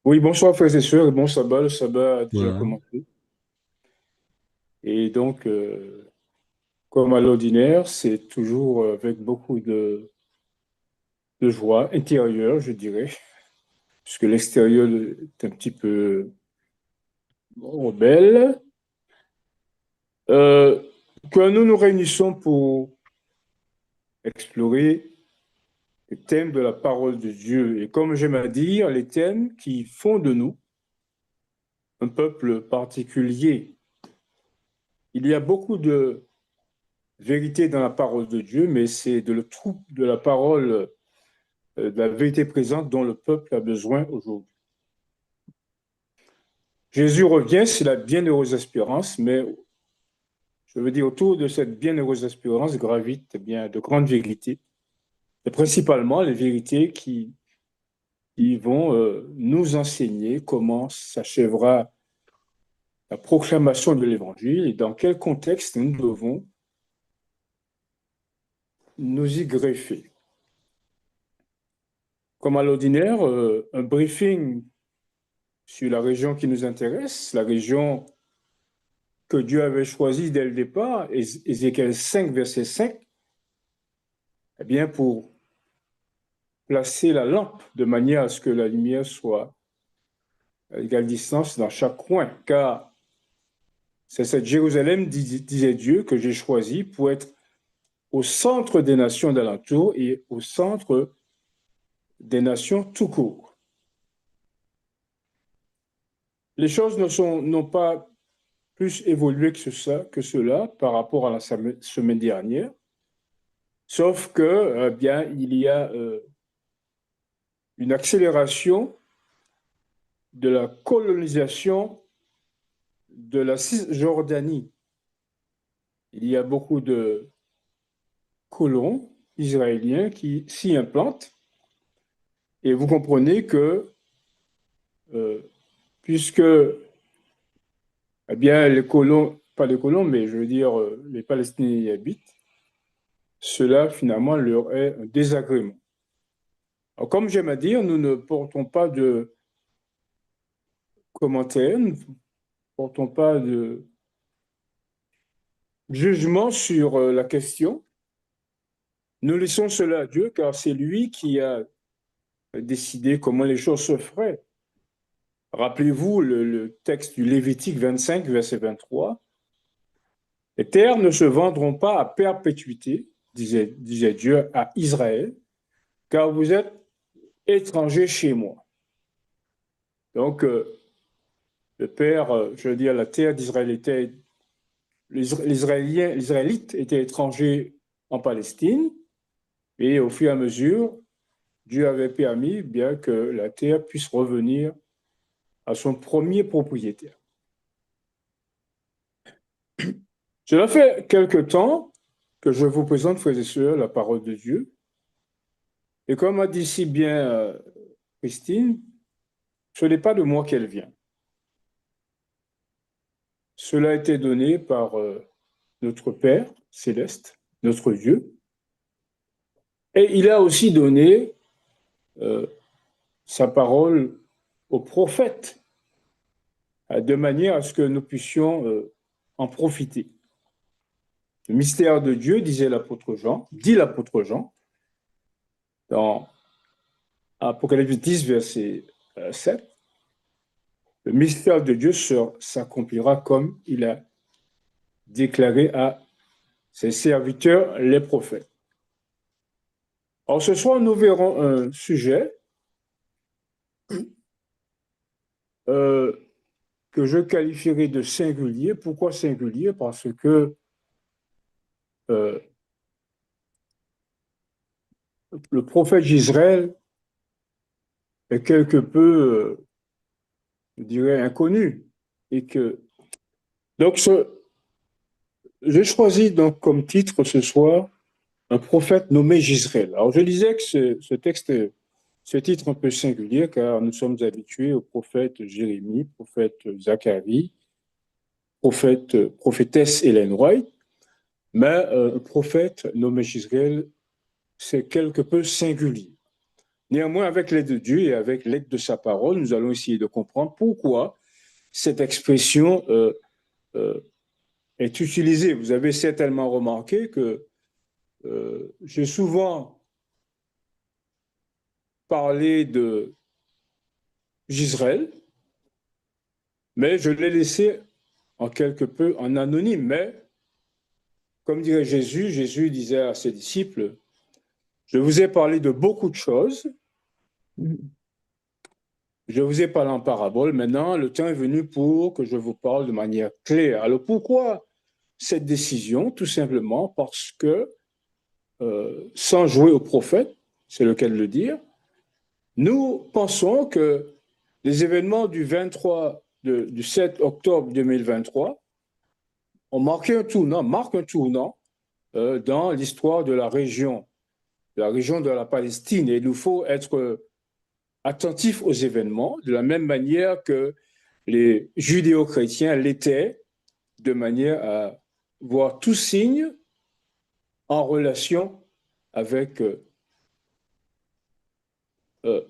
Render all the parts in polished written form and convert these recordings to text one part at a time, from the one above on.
Oui, bonsoir frères et sœurs et bon sabbat. Le sabbat a déjà Voilà. commencé. Et donc, comme à l'ordinaire, c'est toujours avec beaucoup de joie intérieure, je dirais, puisque l'extérieur est un petit peu rebelle, euh, que nous nous réunissons pour explorer les thèmes de la parole de Dieu. Et comme j'aime à dire, les thèmes qui font de nous un peuple particulier. Il y a beaucoup de vérité dans la parole de Dieu, mais c'est de le trou de la parole de la vérité présente dont le peuple a besoin aujourd'hui. Jésus revient, c'est la bienheureuse espérance, mais je veux dire, autour de cette bienheureuse espérance gravitent eh bien, de grandes vérités, et principalement les vérités qui vont nous enseigner comment s'achèvera la proclamation de l'Évangile et dans quel contexte nous devons nous y greffer. Comme à l'ordinaire, un briefing sur la région qui nous intéresse, la région que Dieu avait choisi dès le départ, Ézéchiel 5, verset 5, eh bien, pour placer la lampe de manière à ce que la lumière soit à égale distance dans chaque coin. Car c'est cette Jérusalem, disait Dieu, que j'ai choisi pour être au centre des nations d'alentour et au centre des nations tout court. Les choses n'ont pas plus évolué que cela par rapport à la semaine dernière, sauf que, bien, il y a une accélération de la colonisation de la Cisjordanie. Il y a beaucoup de colons israéliens qui s'y implantent et vous comprenez que, euh, puisque eh bien, les colons, pas les colons, mais je veux dire les Palestiniens y habitent, cela finalement leur est un désagrément. Alors, comme j'aime à dire, nous ne portons pas de commentaires, nous ne portons pas de jugement sur la question. Nous laissons cela à Dieu car c'est lui qui a décidé comment les choses se feraient. Rappelez-vous le texte du Lévitique 25, verset 23. Les terres ne se vendront pas à perpétuité, disait Dieu à Israël, car vous êtes étrangers chez moi. Donc, le Père, je veux dire, la terre d'Israël était, les Israélites étaient étrangers en Palestine, et au fur et à mesure, Dieu avait permis bien que la terre puisse revenir à son premier propriétaire. Cela fait quelque temps que je vous présente, frères et sœurs, la parole de Dieu. Et comme a dit si bien Christine, ce n'est pas de moi qu'elle vient. Cela a été donné par notre Père céleste, notre Dieu. Et il a aussi donné euh, sa parole aux prophètes, de manière à ce que nous puissions en profiter. Le mystère de Dieu, disait l'apôtre Jean, dit l'apôtre Jean, dans Apocalypse 10, verset 7, le mystère de Dieu s'accomplira comme il a déclaré à ses serviteurs, les prophètes. Alors ce soir, nous verrons un sujet euh, que je qualifierais de singulier. Pourquoi singulier? Parce que euh, le prophète d'Israël est quelque peu, je dirais, inconnu. Et que, donc, j'ai choisi donc comme titre ce soir un prophète nommé Gisraël. Alors, je disais que ce texte, ce titre un peu singulier, car nous sommes habitués au prophète Jérémie, prophète Zacharie, prophétesse Hélène White, mais un prophète nommé Gisraël, c'est quelque peu singulier. Néanmoins, avec l'aide de Dieu et avec l'aide de sa parole, nous allons essayer de comprendre pourquoi cette expression est utilisée. Vous avez certainement remarqué que j'ai souvent parlé d'Israël, mais je l'ai laissé en quelque peu en anonyme. Mais, comme dirait Jésus, Jésus disait à ses disciples, je vous ai parlé de beaucoup de choses, je vous ai parlé en parabole, maintenant le temps est venu pour que je vous parle de manière claire. Alors pourquoi cette décision? Tout simplement parce que, sans jouer au prophète, c'est le cas de le dire, nous pensons que les événements du 7 octobre 2023 ont marqué marquent un tournant dans l'histoire de la région de la Palestine. Et il nous faut être attentifs aux événements de la même manière que les judéo-chrétiens l'étaient, de manière à voir tout signe en relation avec euh,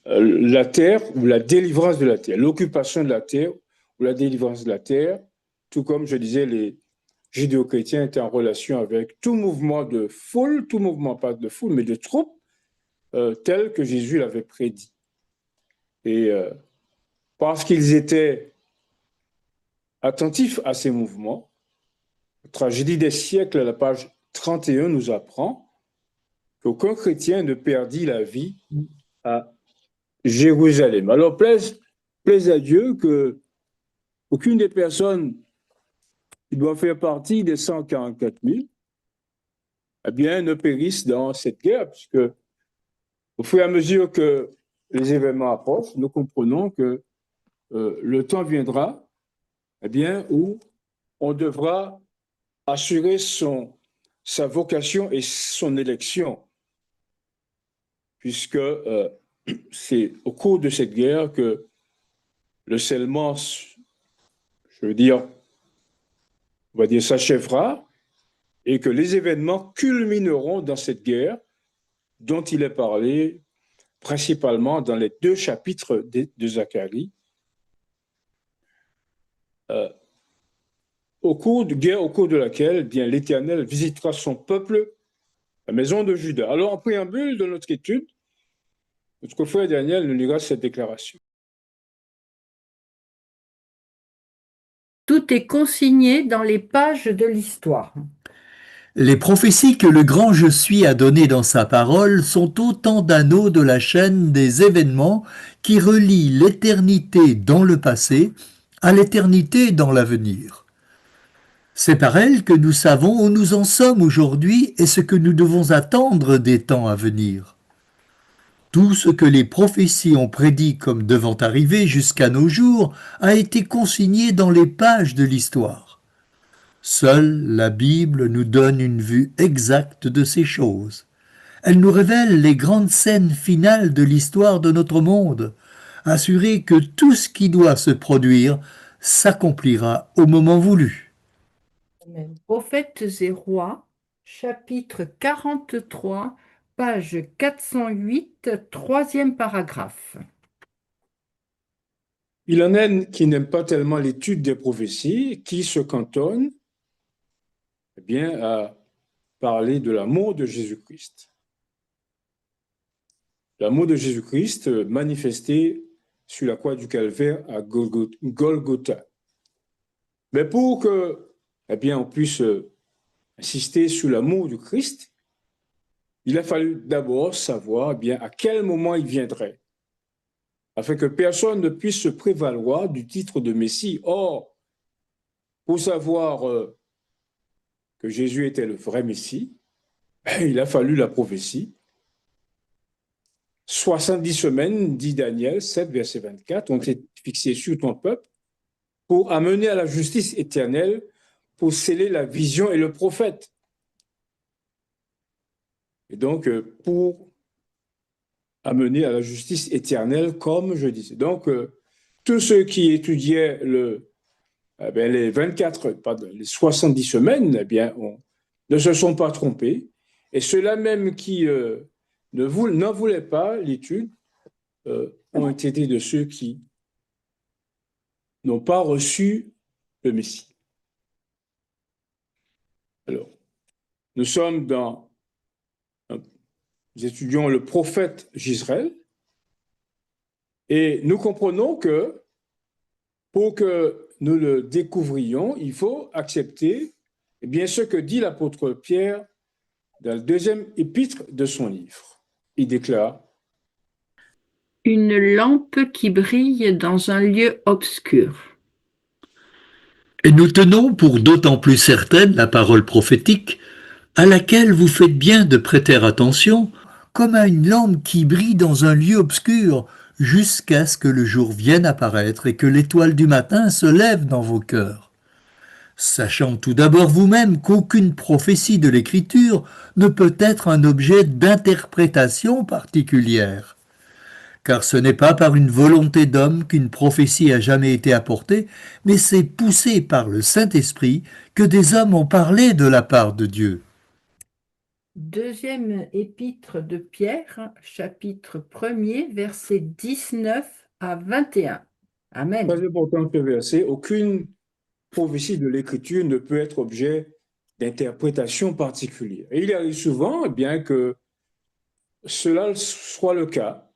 la terre ou la délivrance de la terre, l'occupation de la terre ou la délivrance de la terre, tout comme je disais, les judéo-chrétiens étaient en relation avec tout mouvement de foule, tout mouvement pas de foule, mais de troupes, tel que Jésus l'avait prédit. Et parce qu'ils étaient attentifs à ces mouvements, la tragédie des siècles, à la page 31, nous apprend qu'aucun chrétien ne perdit la vie à Jérusalem. Alors, plaise à Dieu que aucune des personnes qui doivent faire partie des 144 000 eh bien, ne périssent dans cette guerre, puisque au fur et à mesure que les événements approchent, nous comprenons que le temps viendra eh bien, où on devra assurer sa vocation et son élection, puisque c'est au cours de cette guerre que le scellement, je veux dire, on va dire, s'achèvera et que les événements culmineront dans cette guerre dont il est parlé principalement dans les 2 chapitres de Zacharie, au cours de laquelle eh bien l'Éternel visitera son peuple, la maison de Juda. Alors, en préambule de notre étude, notre frère Daniel nous lira cette déclaration. Tout est consigné dans les pages de l'histoire. Les prophéties que le grand Je suis a données dans sa parole sont autant d'anneaux de la chaîne des événements qui relient l'éternité dans le passé à l'éternité dans l'avenir. C'est par elles que nous savons où nous en sommes aujourd'hui et ce que nous devons attendre des temps à venir. Tout ce que les prophéties ont prédit comme devant arriver jusqu'à nos jours a été consigné dans les pages de l'histoire. Seule la Bible nous donne une vue exacte de ces choses. Elle nous révèle les grandes scènes finales de l'histoire de notre monde, assurée que tout ce qui doit se produire s'accomplira au moment voulu. Amen. Prophètes et rois, chapitre 43, page 408, troisième paragraphe. Il en est qui n'aiment pas tellement l'étude des prophéties, qui se cantonnent eh bien, à parler de l'amour de Jésus-Christ. L'amour de Jésus-Christ manifesté sur la croix du Calvaire à Golgotha. Mais pour que eh bien, on puisse insister sur l'amour du Christ, il a fallu d'abord savoir eh bien, à quel moment il viendrait, afin que personne ne puisse se prévaloir du titre de Messie. Or, pour savoir que Jésus était le vrai Messie, il a fallu la prophétie. 70 semaines, dit Daniel 7, verset 24, ont été fixées sur ton peuple pour amener à la justice éternelle, pour sceller la vision et le prophète. Et donc, pour amener à la justice éternelle, comme je disais. Donc, tous ceux qui étudiaient les 70 semaines, eh bien, ne se sont pas trompés. Et ceux-là même qui n'en voulaient pas l'étude ont été de ceux qui n'ont pas reçu le Messie. Alors, nous étudions le prophète Gisraël et nous comprenons que pour que nous le découvrions, il faut accepter ce que dit l'apôtre Pierre dans le deuxième épître de son livre. Il déclare: Une lampe qui brille dans un lieu obscur. Et nous tenons pour d'autant plus certaine la parole prophétique, à laquelle vous faites bien de prêter attention, comme à une lampe qui brille dans un lieu obscur, jusqu'à ce que le jour vienne apparaître et que l'étoile du matin se lève dans vos cœurs. Sachant tout d'abord vous-même qu'aucune prophétie de l'Écriture ne peut être un objet d'interprétation particulière. Car ce n'est pas par une volonté d'homme qu'une prophétie a jamais été apportée, mais c'est poussé par le Saint-Esprit que des hommes ont parlé de la part de Dieu. Deuxième épître de Pierre, chapitre 1er, versets 19 à 21. Amen. Très important ce verset: aucune prophétie de l'Écriture ne peut être objet d'interprétation particulière. Et il arrive souvent que cela soit le cas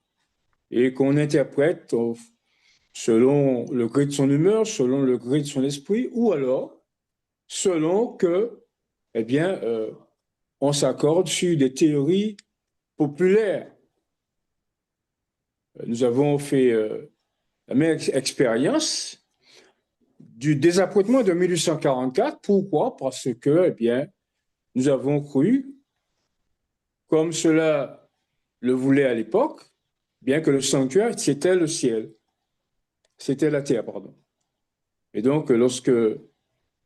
et qu'on interprète selon le gré de son humeur, selon le gré de son esprit, ou alors selon que, on s'accorde sur des théories populaires. Nous avons fait la même expérience du désappointement de 1844. Pourquoi? Parce que, nous avons cru, comme cela le voulait à l'époque, bien que le sanctuaire, c'était le ciel. C'était la terre, pardon. Et donc, lorsque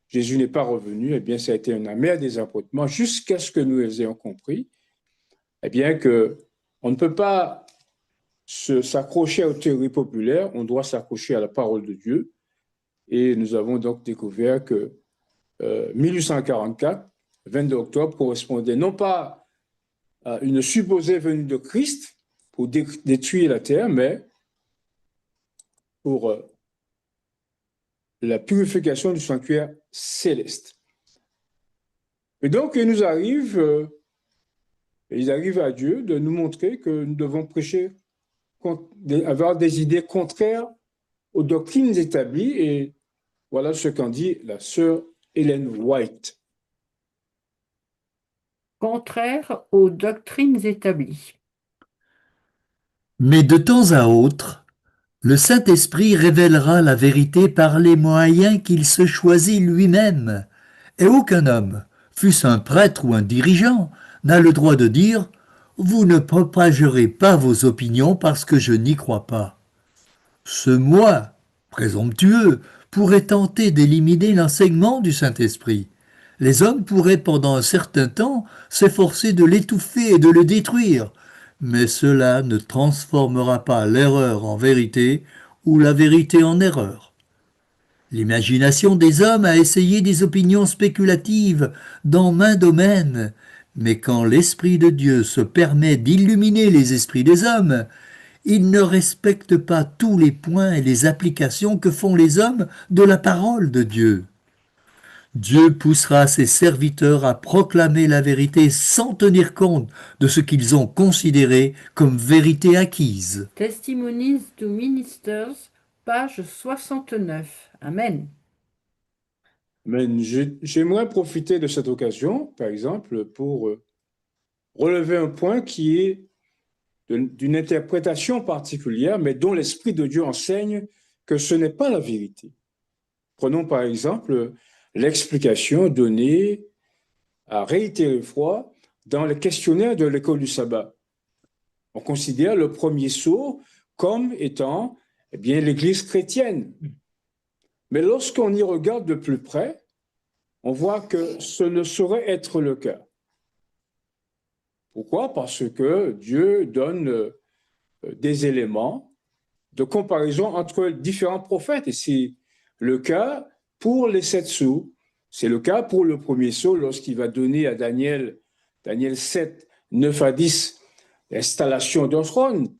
Jésus n'est pas revenu, ça a été un amer désappointement jusqu'à ce que nous ayons compris, que on ne peut pas s'accrocher aux théories populaires, on doit s'accrocher à la parole de Dieu. Et nous avons donc découvert que 1844, 22 octobre, correspondait non pas à une supposée venue de Christ pour détruire la terre, mais pour la purification du sanctuaire céleste. Et donc, il arrive à Dieu de nous montrer que nous devons prêcher, avoir des idées contraires aux doctrines établies, et voilà ce qu'en dit la sœur Ellen White. Contraire aux doctrines établies. Mais de temps à autre, le Saint-Esprit révélera la vérité par les moyens qu'il se choisit lui-même, et aucun homme, fût-ce un prêtre ou un dirigeant, n'a le droit de dire « Vous ne propagerez pas vos opinions parce que je n'y crois pas ». Ce moi, présomptueux, pourrait tenter d'éliminer l'enseignement du Saint-Esprit. Les hommes pourraient pendant un certain temps s'efforcer de l'étouffer et de le détruire, mais cela ne transformera pas l'erreur en vérité ou la vérité en erreur. L'imagination des hommes a essayé des opinions spéculatives dans maints domaines, mais quand l'Esprit de Dieu se permet d'illuminer les esprits des hommes, il ne respecte pas tous les points et les applications que font les hommes de la parole de Dieu. Dieu poussera ses serviteurs à proclamer la vérité sans tenir compte de ce qu'ils ont considéré comme vérité acquise. Testimonies to Ministers, page 69. Amen. Amen. J'aimerais profiter de cette occasion, par exemple, pour relever un point qui est d'une interprétation particulière, mais dont l'Esprit de Dieu enseigne que ce n'est pas la vérité. Prenons par exemple l'explication donnée à réitérer fois dans le questionnaire de l'école du sabbat. On considère le premier sceau comme étant l'Église chrétienne. Mais lorsqu'on y regarde de plus près, on voit que ce ne saurait être le cas. Pourquoi? Parce que Dieu donne des éléments de comparaison entre différents prophètes. Et c'est le cas pour les 7 sceaux. C'est le cas pour le premier sceau lorsqu'il va donner à Daniel 7, 9 à 10, l'installation d'un trône.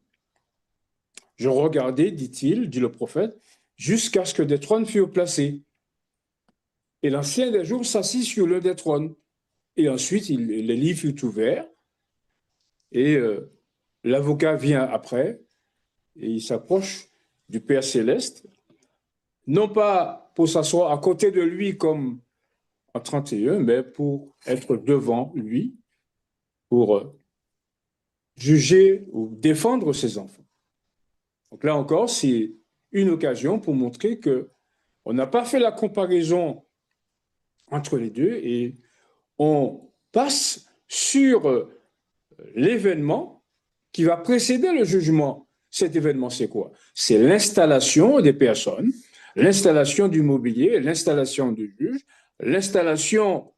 Je regardais, dit-il, dit le prophète, jusqu'à ce que des trônes furent placés. Et l'ancien des jours s'assit sur l'un des trônes. Et ensuite, les livres furent ouverts. Et l'avocat vient après. Et il s'approche du Père céleste. Non pas pour s'asseoir à côté de lui comme en 31, mais pour être devant lui, pour juger ou défendre ses enfants. Donc là encore, c'est une occasion pour montrer que on n'a pas fait la comparaison entre les deux et on passe sur l'événement qui va précéder le jugement. Cet événement, c'est quoi? C'est l'installation des personnes, l'installation du mobilier, l'installation du juge, l'installation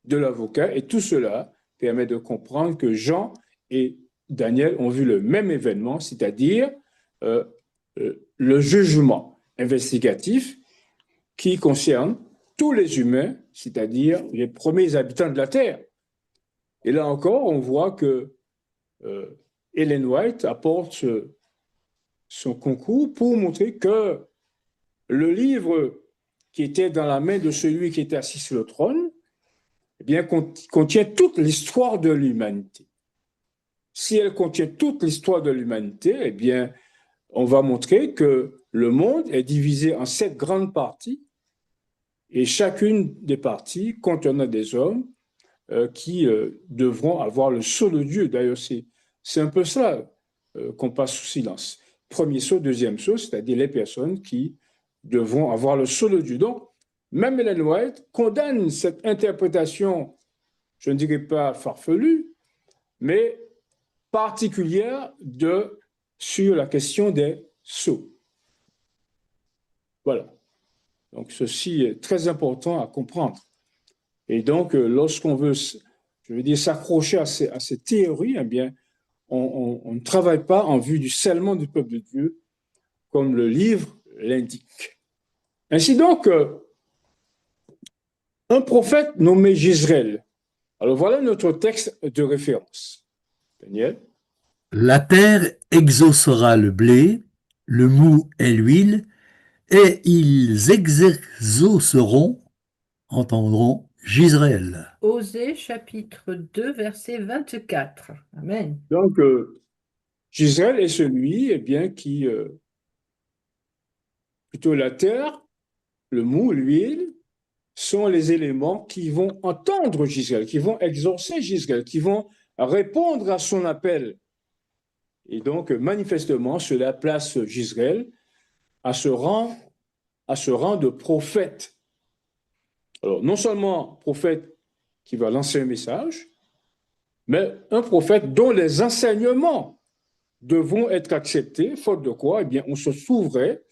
de l'avocat, et tout cela permet de comprendre que Jean et Daniel ont vu le même événement, c'est-à-dire le jugement investigatif qui concerne tous les humains, c'est-à-dire les premiers habitants de la Terre. Et là encore, on voit que Ellen White apporte son concours pour montrer que le livre qui était dans la main de celui qui était assis sur le trône, eh bien, contient toute l'histoire de l'humanité. Si elle contient toute l'histoire de l'humanité, eh bien, on va montrer que le monde est divisé en 7 grandes parties et chacune des parties contenant des hommes qui devront avoir le sceau de Dieu. D'ailleurs, c'est un peu ça qu'on passe sous silence. Premier sceau, deuxième sceau, c'est-à-dire les personnes qui devront avoir le sceau de Dieu. Donc, même Ellen White condamne cette interprétation, je ne dirais pas farfelue, mais particulière sur la question des sceaux. Voilà. Donc, ceci est très important à comprendre. Et donc, lorsqu'on veut, je veux dire, s'accrocher à ces théories, eh bien, on ne travaille pas en vue du scellement du peuple de Dieu, comme le livre l'indique. Ainsi donc, un prophète nommé Jezreel. Alors, voilà notre texte de référence. Daniel. La terre exaucera le blé, le mou et l'huile, et ils exauceront, entendront, Jezreel. Osée chapitre 2, verset 24. Amen. Donc, Jezreel est celui eh bien, qui, plutôt la terre, le mou, l'huile, sont les éléments qui vont entendre Jezreel, qui vont exaucer Jezreel, qui vont répondre à son appel. Et donc, manifestement, cela place Jezreel à ce rang de prophète. Alors, non seulement prophète qui va lancer un message, mais un prophète dont les enseignements devront être acceptés, faute de quoi, eh bien, on se trouverait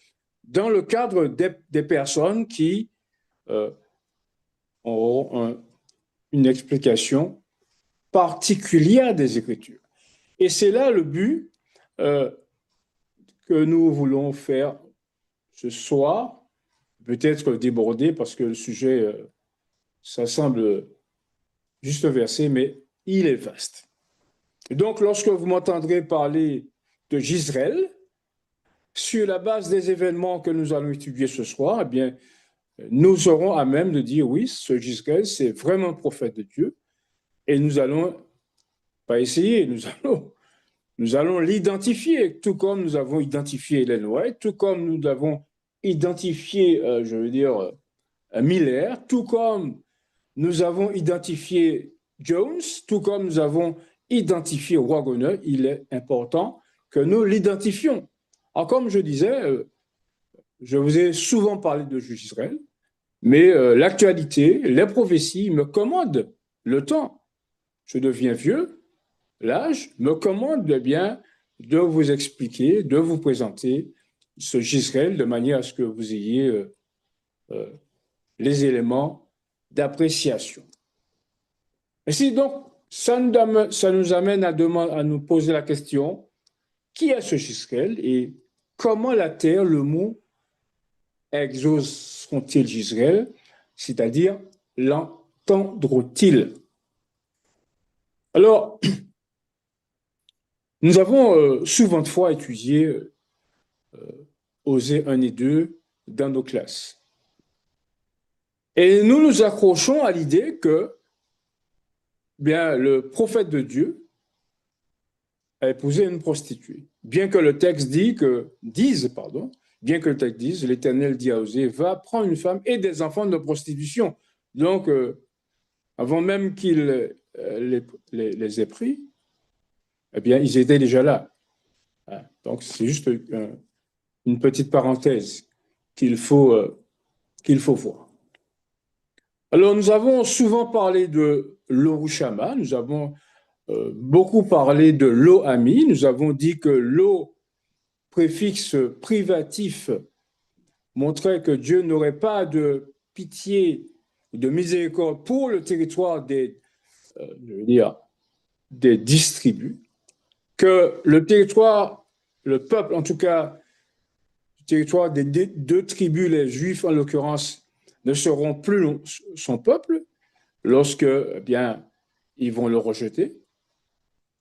dans le cadre des personnes qui auront une explication particulière des Écritures. Et c'est là le but que nous voulons faire ce soir, peut-être débordé parce que le sujet, ça semble juste un verset, mais il est vaste. Et donc, lorsque vous m'entendrez parler de Jezreel, sur la base des événements que nous allons étudier ce soir, eh bien, nous serons à même de dire oui, ce Jezreel, c'est vraiment un prophète de Dieu. Et nous allons pas essayer, nous allons l'identifier, tout comme nous avons identifié Ellen White, tout comme nous avons identifié, je veux dire, Miller, tout comme nous avons identifié Jones, tout comme nous avons identifié Waggoner. Il est important que nous l'identifions. Alors, comme je disais, je vous ai souvent parlé de Jezreel, mais l'actualité, les prophéties me commandent le temps. Je deviens vieux, l'âge me commande bien de vous expliquer, de vous présenter ce Jezreel de manière à ce que vous ayez les éléments d'appréciation. Ainsi donc, ça nous amène à nous poser la question, qui est ce Jezreel et comment la terre, le mot, exauceront-ils Jezreel, c'est-à-dire l'entendront-ils? Alors, Nous avons souvent de fois étudié Osée 1 et 2 dans nos classes. Et nous nous accrochons à l'idée que bien, le prophète de Dieu a épousé une prostituée. Bien que le texte bien que le texte dise, l'Éternel dit à Osée, va prendre une femme et des enfants de prostitution. Donc, avant même qu'il les ait pris, eh bien, ils étaient déjà là. Donc, c'est juste une petite parenthèse qu'il faut voir. Alors, nous avons souvent parlé de l'Orushama, nous avons beaucoup parlé de l'O-Ami, nous avons dit que l'O, préfixe privatif, montrait que Dieu n'aurait pas de pitié, de miséricorde pour le territoire des 10 tribus, que le territoire, le peuple en tout cas, le territoire des 2 tribus, les Juifs en l'occurrence, ne seront plus son peuple lorsque, eh bien, ils vont le rejeter.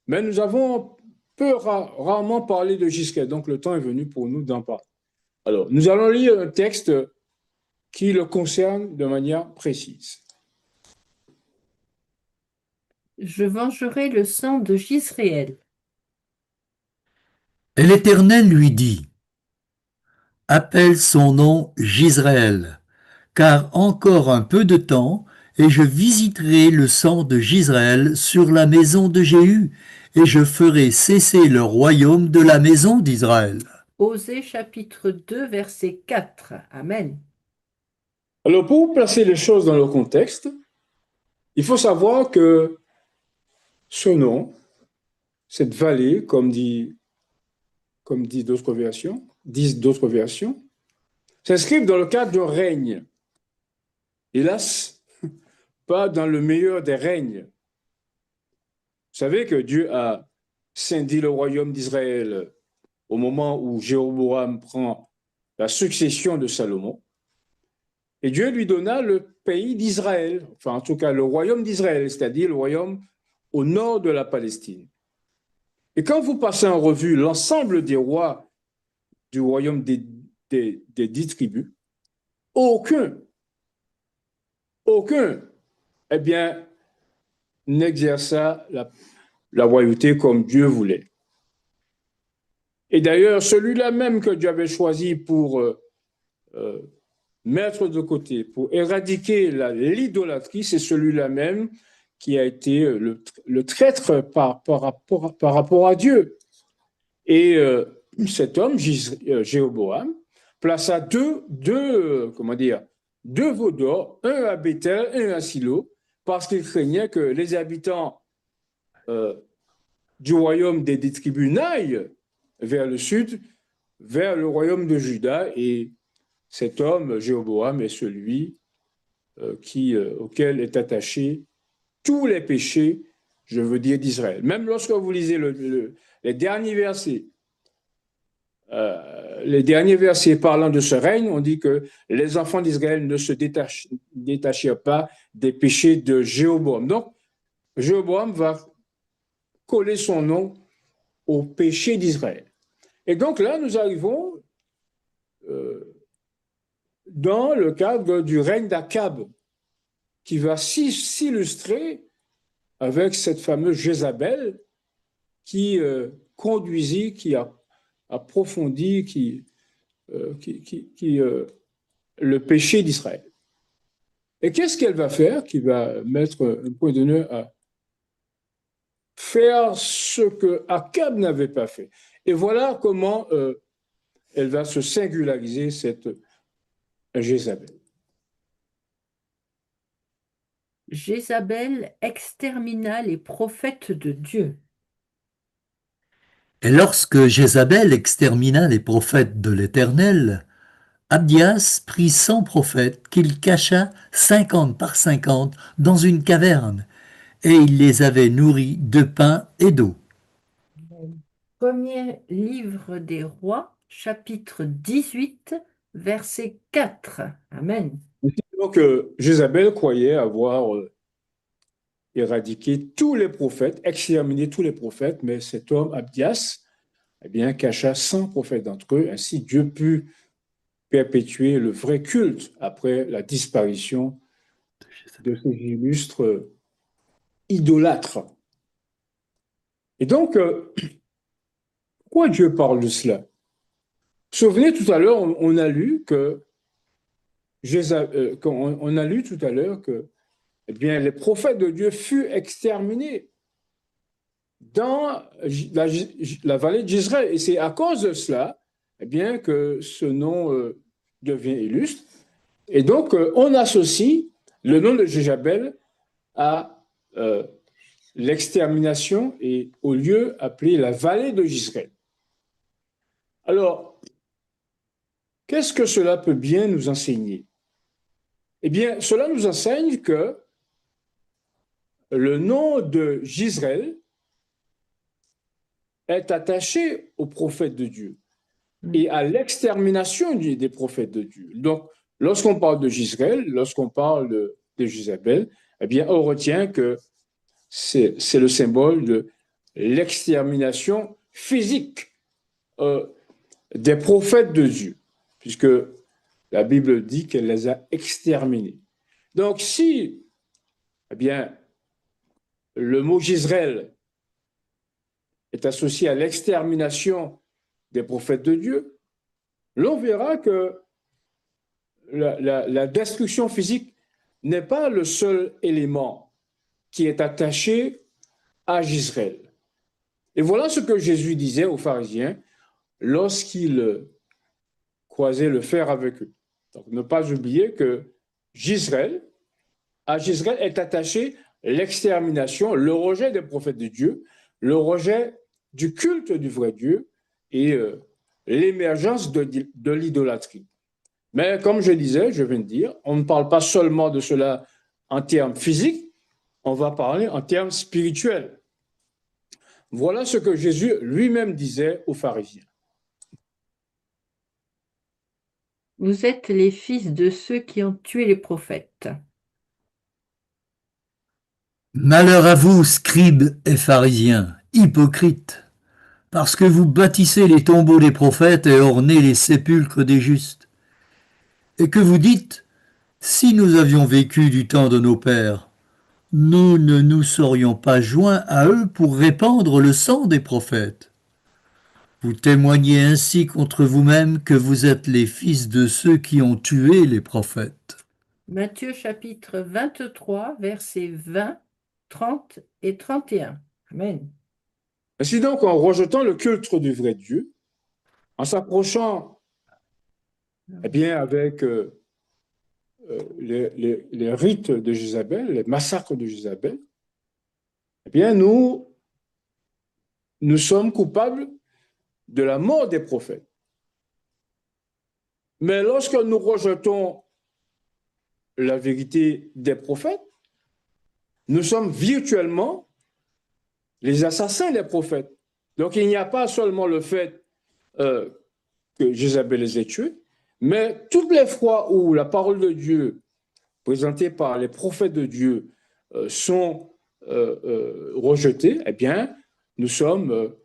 Mais nous avons rarement parlé de Giscard, donc le temps est venu pour nous d'en parler. Alors, nous allons lire un texte qui le concerne de manière précise. Je vengerai le sang de Jisraël. Et l'Éternel lui dit, appelle son nom Jisraël, car encore un peu de temps, et je visiterai le sang de Jisraël sur la maison de Jéhu, et je ferai cesser le royaume de la maison d'Israël. Osée chapitre 2, verset 4. Amen. Alors, pour placer les choses dans le contexte, il faut savoir que ce nom, cette vallée, comme disent d'autres versions, s'inscrivent dans le cadre d'un règne. Hélas, pas dans le meilleur des règnes. Vous savez que Dieu a scindé le royaume d'Israël au moment où Jéroboam prend la succession de Salomon. Et Dieu lui donna le pays d'Israël, enfin en tout cas le royaume d'Israël, c'est-à-dire le royaume au nord de la Palestine. Et quand vous passez en revue l'ensemble des rois du royaume des 10 tribus, aucun, eh bien, n'exerça la royauté comme Dieu voulait. Et d'ailleurs, celui-là même que Dieu avait choisi pour mettre de côté, pour éradiquer l'idolâtrie, c'est celui-là même qui a été le traître par rapport à Dieu. Et cet homme, Jéroboam, plaça deux veaux d'or, un à Bethel, un à Silo, parce qu'il craignait que les habitants du royaume des tribus n'aillent vers le sud, vers le royaume de Juda. Et cet homme, Jéroboam, est celui auquel est attaché tous les péchés, je veux dire, d'Israël. Même lorsque vous lisez les derniers versets, parlant de ce règne, on dit que les enfants d'Israël ne se détachèrent pas des péchés de Jéroboam. Donc, Jéroboam va coller son nom au péché d'Israël. Et donc là, nous arrivons dans le cadre du règne d'Akab, qui va s'illustrer avec cette fameuse Jézabel qui conduisit, qui a approfondit le péché d'Israël. Et qu'est-ce qu'elle va faire? Qui va mettre un point d'honneur à faire ce que Akab n'avait pas fait. Et voilà comment elle va se singulariser, cette Jézabel. Jézabel extermina les prophètes de Dieu. Et lorsque Jézabel extermina les prophètes de l'Éternel, Abdias prit 100 prophètes qu'il cacha 50 par 50 dans une caverne, et il les avait nourris de pain et d'eau. Premier livre des rois, chapitre 18, verset 4. Amen. Donc, Jézabel croyait avoir éradiquer tous les prophètes, exterminer tous les prophètes, mais cet homme, Abdias, eh bien, cacha 100 prophètes d'entre eux. Ainsi, Dieu put perpétuer le vrai culte après la disparition de ces illustres idolâtres. Et donc, pourquoi Dieu parle de cela? Vous vous souvenez, tout à l'heure, on a lu que on a lu tout à l'heure que eh bien, les prophètes de Dieu furent exterminés dans la vallée d'Israël. Et c'est à cause de cela eh bien, que ce nom devient illustre. Et donc, on associe le nom de Jézabel à l'extermination et au lieu appelé la vallée de Jezreel. Alors, qu'est-ce que cela peut bien nous enseigner? Eh bien, cela nous enseigne que le nom de Jezreel est attaché aux prophètes de Dieu et à l'extermination des prophètes de Dieu. Donc, lorsqu'on parle de Jezreel, lorsqu'on parle de Jézabel, eh bien, on retient que c'est le symbole de l'extermination physique des prophètes de Dieu, puisque la Bible dit qu'elle les a exterminés. Donc, si, eh bien, le mot Jezreel est associé à l'extermination des prophètes de Dieu, l'on verra que la destruction physique n'est pas le seul élément qui est attaché à Jezreel. Et voilà ce que Jésus disait aux pharisiens lorsqu'il croisait le fer avec eux. Donc, ne pas oublier que à Jezreel est attaché l'extermination, le rejet des prophètes de Dieu, le rejet du culte du vrai Dieu et l'émergence de l'idolâtrie. Mais comme je disais, je viens de dire, on ne parle pas seulement de cela en termes physiques, on va parler en termes spirituels. Voilà ce que Jésus lui-même disait aux pharisiens. Vous êtes les fils de ceux qui ont tué les prophètes. Malheur à vous, scribes et pharisiens, hypocrites, parce que vous bâtissez les tombeaux des prophètes et ornez les sépulcres des justes. Et que vous dites, si nous avions vécu du temps de nos pères, nous ne nous serions pas joints à eux pour répandre le sang des prophètes. Vous témoignez ainsi contre vous-même que vous êtes les fils de ceux qui ont tué les prophètes. Matthieu chapitre 23, versets 20, 30 et 31. Amen. Ainsi donc, en rejetant le culte du vrai Dieu, en s'approchant eh bien, avec les rites de Jézabel, les massacres de Jézabel, eh bien, nous sommes coupables de la mort des prophètes. Mais lorsque nous rejetons la vérité des prophètes, nous sommes virtuellement les assassins des prophètes. Donc, il n'y a pas seulement le fait que Jézabel les ait tués, mais toutes les fois où la parole de Dieu présentée par les prophètes de Dieu sont rejetées, eh bien, nous sommes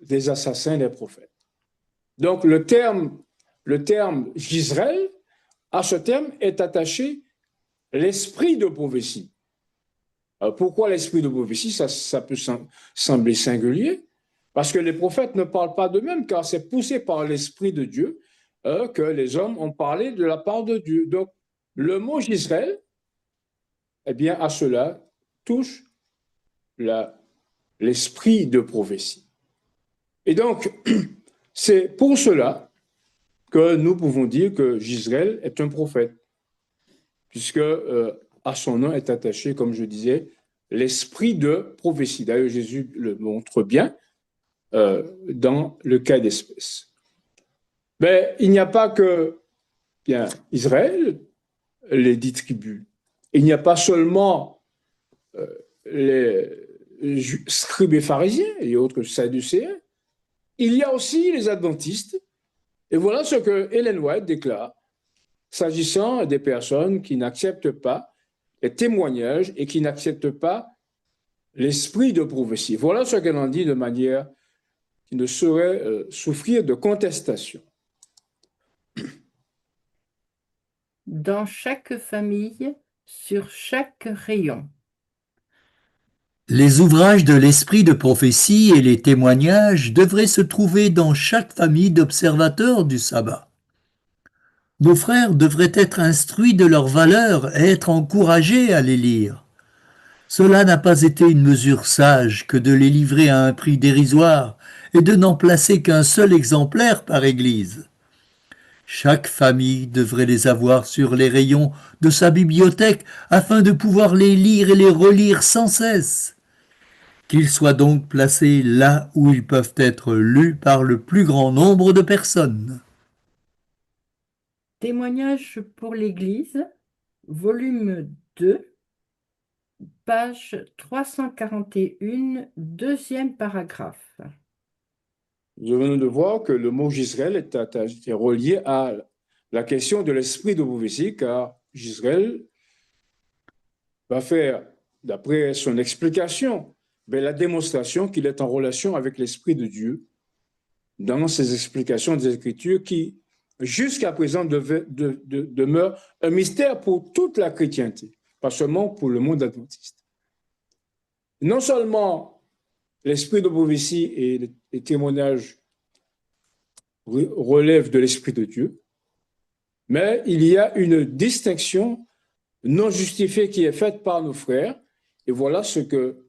des assassins des prophètes. Donc, le terme Jezreel, à ce terme est attaché l'esprit de prophétie. Alors, pourquoi l'esprit de prophétie? Ça peut sembler singulier, parce que les prophètes ne parlent pas d'eux-mêmes, car c'est poussé par l'esprit de Dieu que les hommes ont parlé de la part de Dieu. Donc, le mot Jezreel, eh bien, à cela touche l'esprit de prophétie. Et donc, c'est pour cela que nous pouvons dire que Jezreel est un prophète, puisque à son nom est attaché, comme je disais, l'esprit de prophétie. D'ailleurs, Jésus le montre bien dans le cas d'espèce. Mais il n'y a pas que bien, Israël, les 10 tribus. Il n'y a pas seulement les scribes et pharisiens et autres sadducéens. Il y a aussi les adventistes. Et voilà ce que Ellen White déclare s'agissant des personnes qui n'acceptent pas les témoignages et qui n'acceptent pas l'esprit de prophétie. Voilà ce qu'elle en dit de manière qui ne saurait souffrir de contestation. Dans chaque famille, sur chaque rayon. Les ouvrages de l'esprit de prophétie et les témoignages devraient se trouver dans chaque famille d'observateurs du sabbat. Nos frères devraient être instruits de leurs valeurs et être encouragés à les lire. Cela n'a pas été une mesure sage que de les livrer à un prix dérisoire et de n'en placer qu'un seul exemplaire par église. Chaque famille devrait les avoir sur les rayons de sa bibliothèque afin de pouvoir les lire et les relire sans cesse. Qu'ils soient donc placés là où ils peuvent être lus par le plus grand nombre de personnes. Témoignages pour l'Église, volume 2, page 341, deuxième paragraphe. Nous venons de voir que le mot Gisraël est relié à la question de l'esprit de prophétie, car Gisraël va faire, d'après son explication, la démonstration qu'il est en relation avec l'Esprit de Dieu dans ses explications des Écritures qui, jusqu'à présent, demeure un mystère pour toute la chrétienté, pas seulement pour le monde adventiste. Non seulement l'Esprit de prophétie et les témoignages relèvent de l'Esprit de Dieu, mais il y a une distinction non justifiée qui est faite par nos frères, et voilà ce que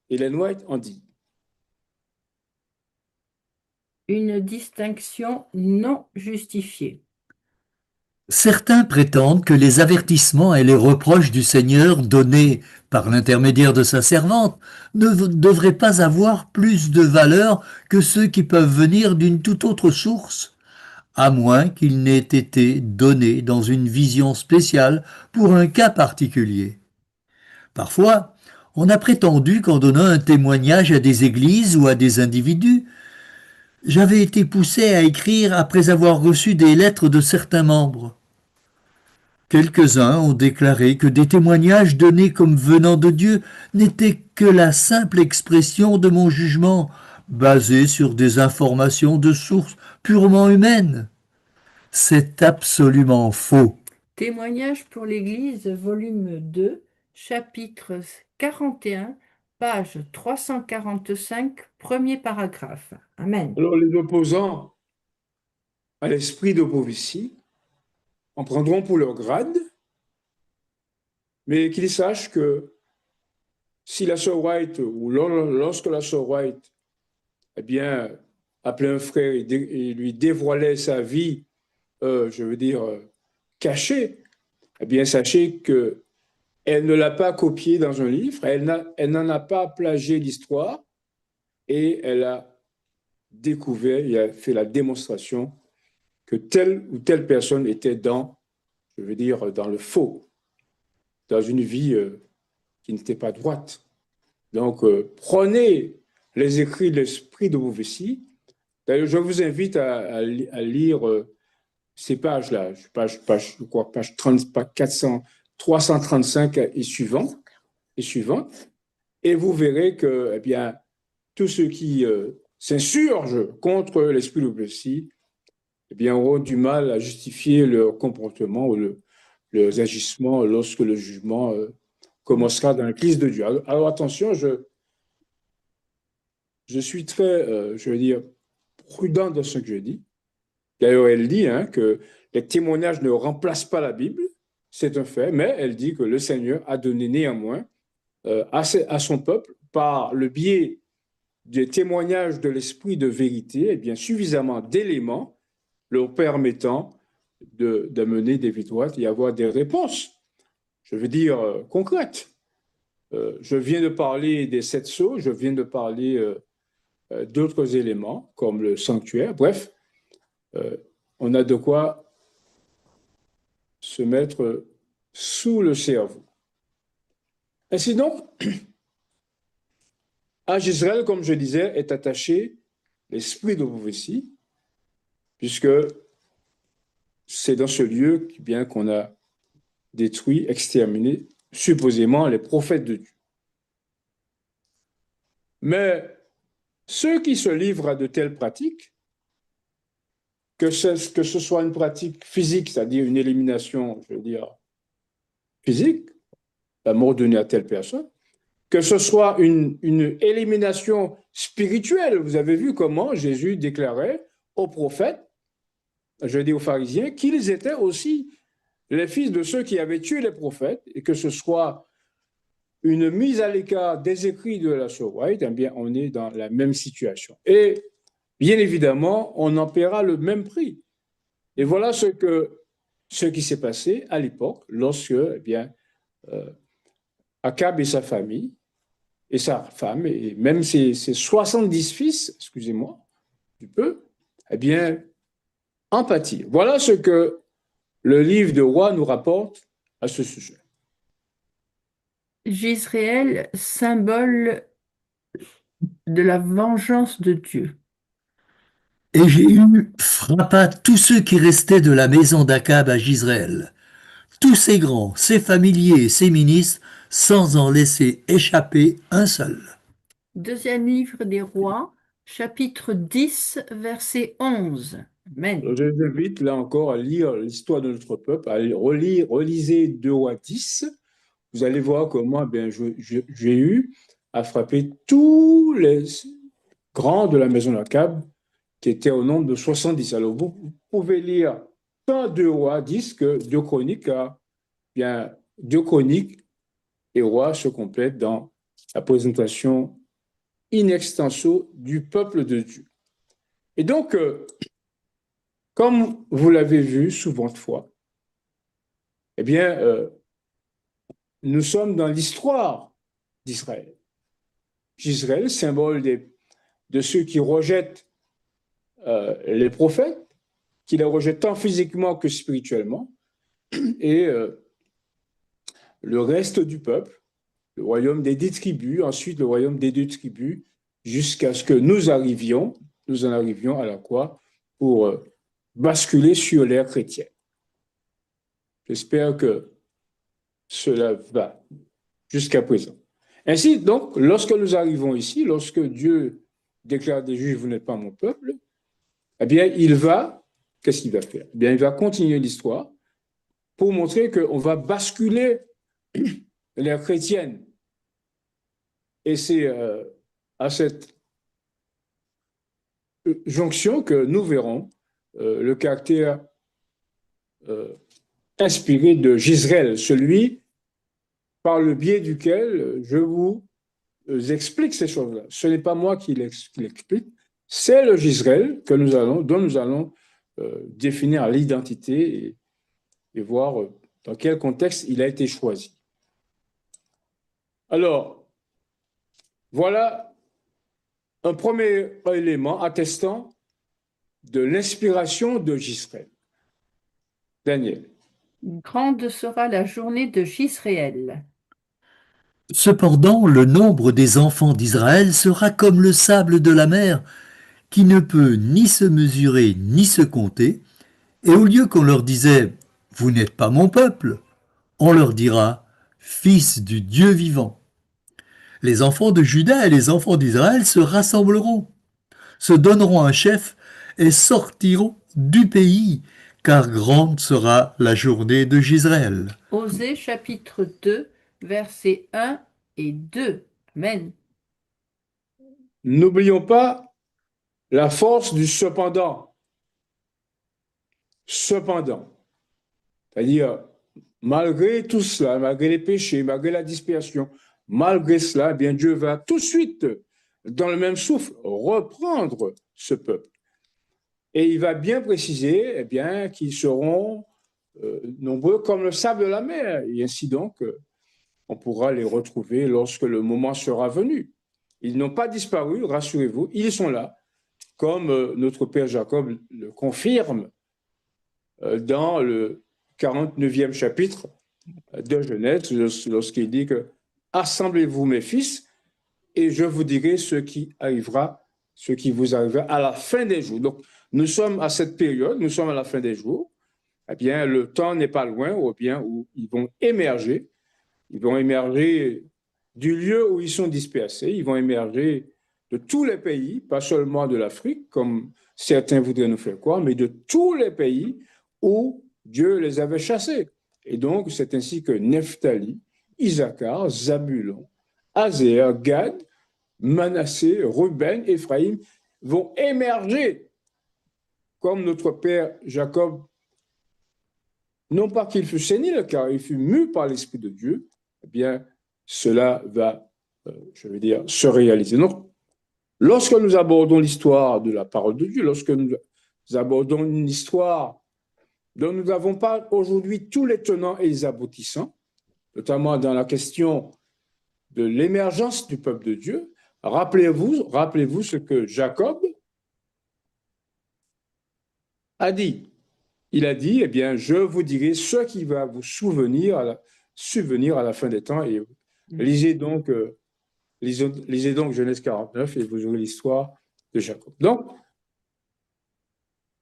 Ellen White en dit. Une distinction non justifiée. Certains prétendent que les avertissements et les reproches du Seigneur donnés par l'intermédiaire de sa servante ne devraient pas avoir plus de valeur que ceux qui peuvent venir d'une toute autre source, à moins qu'ils n'aient été donnés dans une vision spéciale pour un cas particulier. Parfois, on a prétendu qu'en donnant un témoignage à des églises ou à des individus, j'avais été poussé à écrire après avoir reçu des lettres de certains membres. Quelques-uns ont déclaré que des témoignages donnés comme venant de Dieu n'étaient que la simple expression de mon jugement, basé sur des informations de sources purement humaines. C'est absolument faux. Témoignages pour l'Église, volume 2, chapitre 41, page 345, premier paragraphe. Amen. Alors, les opposants à l'esprit de prophétie en prendront pour leur grade, mais qu'ils sachent que si la sœur White, ou lorsque la sœur White, appelait un frère et lui dévoilait sa vie, cachée, sachez qu'elle ne l'a pas copié dans un livre, elle n'en a pas plagié l'histoire, et elle a découvert, il a fait la démonstration que telle ou telle personne était dans le faux, dans une vie qui n'était pas droite. Donc, prenez les écrits de l'esprit de prophétie. D'ailleurs, je vous invite à lire ces pages-là, page 335 et suivantes, et vous verrez que, tous ceux qui s'insurgent contre l'esprit de prophétie, auront du mal à justifier leur comportement ou leurs agissements lorsque le jugement commencera dans l'Église de Dieu. Alors attention, je suis très, prudent dans ce que je dis. D'ailleurs, elle dit que les témoignages ne remplacent pas la Bible, c'est un fait, mais elle dit que le Seigneur a donné néanmoins à son peuple, par le biais des témoignages de l'esprit de vérité, suffisamment d'éléments leur permettant de mener des vies droites et avoir des réponses, concrètes. Je viens de parler des 7 sceaux, je viens de parler d'autres éléments, comme le sanctuaire. Bref, on a de quoi se mettre sous le cerveau. Ainsi donc, à Gisraël, comme je disais, est attaché l'esprit de prophétie, puisque c'est dans ce lieu qu'on a détruit, exterminé, supposément, les prophètes de Dieu. Mais ceux qui se livrent à de telles pratiques, que ce soit une pratique physique, c'est-à-dire une élimination, je veux dire, physique, la mort donnée à telle personne, que ce soit une élimination spirituelle. Vous avez vu comment Jésus déclarait aux prophètes, je dis aux pharisiens, qu'ils étaient aussi les fils de ceux qui avaient tué les prophètes, et que ce soit une mise à l'écart des écrits de la White, eh bien, on est dans la même situation. Et bien évidemment, on en paiera le même prix. Et voilà ce qui s'est passé à l'époque, lorsque, eh bien, Akab et sa famille, et sa femme, et même ses 70 fils, excusez-moi, du peu, eh bien, en pâtir. Voilà ce que le livre de Rois nous rapporte à ce sujet. Jisraël, symbole de la vengeance de Dieu. Et Jéhu frappa tous ceux qui restaient de la maison d'Akab à Jizréel, tous ses grands, ses familiers et ses ministres, sans en laisser échapper un seul. Deuxième livre des rois, chapitre 10, verset 11. Amen. Je vous invite là encore à lire l'histoire de notre peuple, à relisez 2 Rois 10. Vous allez voir comment bien, Jéhu a frappé tous les grands de la maison d'Akab, qui étaient au nombre de 70. Alors vous pouvez lire tant 2 Rois 10 que 2 Chroniques, car bien 2 Chroniques et Rois se complètent dans la présentation in extenso du peuple de Dieu. Et donc, comme vous l'avez vu souvent de fois, eh bien, nous sommes dans l'histoire d'Israël. J'Israël, symbole de ceux qui rejettent les prophètes, qui les rejettent tant physiquement que spirituellement, et le reste du peuple, le royaume des 10 tribus, ensuite le royaume des 2 tribus, jusqu'à ce que nous en arrivions à la croix pour basculer sur l'ère chrétienne. J'espère que cela va jusqu'à présent. Ainsi, donc, lorsque nous arrivons ici, lorsque Dieu déclare des Juifs, vous n'êtes pas mon peuple, eh bien, qu'est-ce qu'il va faire? Eh bien, il va continuer l'histoire pour montrer qu'on va basculer l'ère chrétienne. Et c'est à cette jonction que nous verrons le caractère inspiré de Jisraël, celui par le biais duquel je vous explique ces choses-là. Ce n'est pas moi qui l'explique, c'est le Jisraël dont nous allons définir l'identité et voir dans quel contexte il a été choisi. Alors, voilà un premier élément attestant de l'inspiration de Jisraël. Daniel. Grande sera la journée de Jisraël. Cependant, le nombre des enfants d'Israël sera comme le sable de la mer, qui ne peut ni se mesurer ni se compter, et au lieu qu'on leur disait « Vous n'êtes pas mon peuple », on leur dira « Fils du Dieu vivant ». Les enfants de Juda et les enfants d'Israël se rassembleront, se donneront un chef et sortiront du pays, car grande sera la journée de Jisraël. Osée chapitre 2, versets 1 et 2. Amen. N'oublions pas la force du cependant. Cependant. C'est-à-dire, malgré tout cela, malgré les péchés, malgré la dispersion, malgré cela, eh bien, Dieu va tout de suite, dans le même souffle, reprendre ce peuple. Et il va bien préciser eh bien, qu'ils seront nombreux comme le sable de la mer. Et ainsi donc, on pourra les retrouver lorsque le moment sera venu. Ils n'ont pas disparu, rassurez-vous, ils sont là, comme notre Père Jacob le confirme dans le 49e chapitre de Genèse, lorsqu'il dit que « Assemblez-vous mes fils, et je vous dirai ce qui vous arrivera à la fin des jours. » Donc, nous sommes à cette période, nous sommes à la fin des jours. Eh bien, le temps n'est pas loin, ou bien où ils vont émerger. Ils vont émerger du lieu où ils sont dispersés. Ils vont émerger de tous les pays, pas seulement de l'Afrique, comme certains voudraient nous faire croire, mais de tous les pays où Dieu les avait chassés. Et donc, c'est ainsi que Nephtali, Issachar, Zabulon, Aser, Gad, Manassé, Ruben, Éphraïm vont émerger comme notre père Jacob. Non pas qu'il fût sénile, car il fut mu par l'Esprit de Dieu, eh bien, cela va, je veux dire, se réaliser. Donc, lorsque nous abordons l'histoire de la parole de Dieu, lorsque nous abordons une histoire dont nous n'avons pas aujourd'hui tous les tenants et les aboutissants, notamment dans la question de l'émergence du peuple de Dieu, rappelez-vous ce que Jacob a dit. Il a dit, eh bien, je vous dirai ce qui va vous subvenir à la fin des temps. Et lisez donc Genèse 49 et vous aurez l'histoire de Jacob. Donc,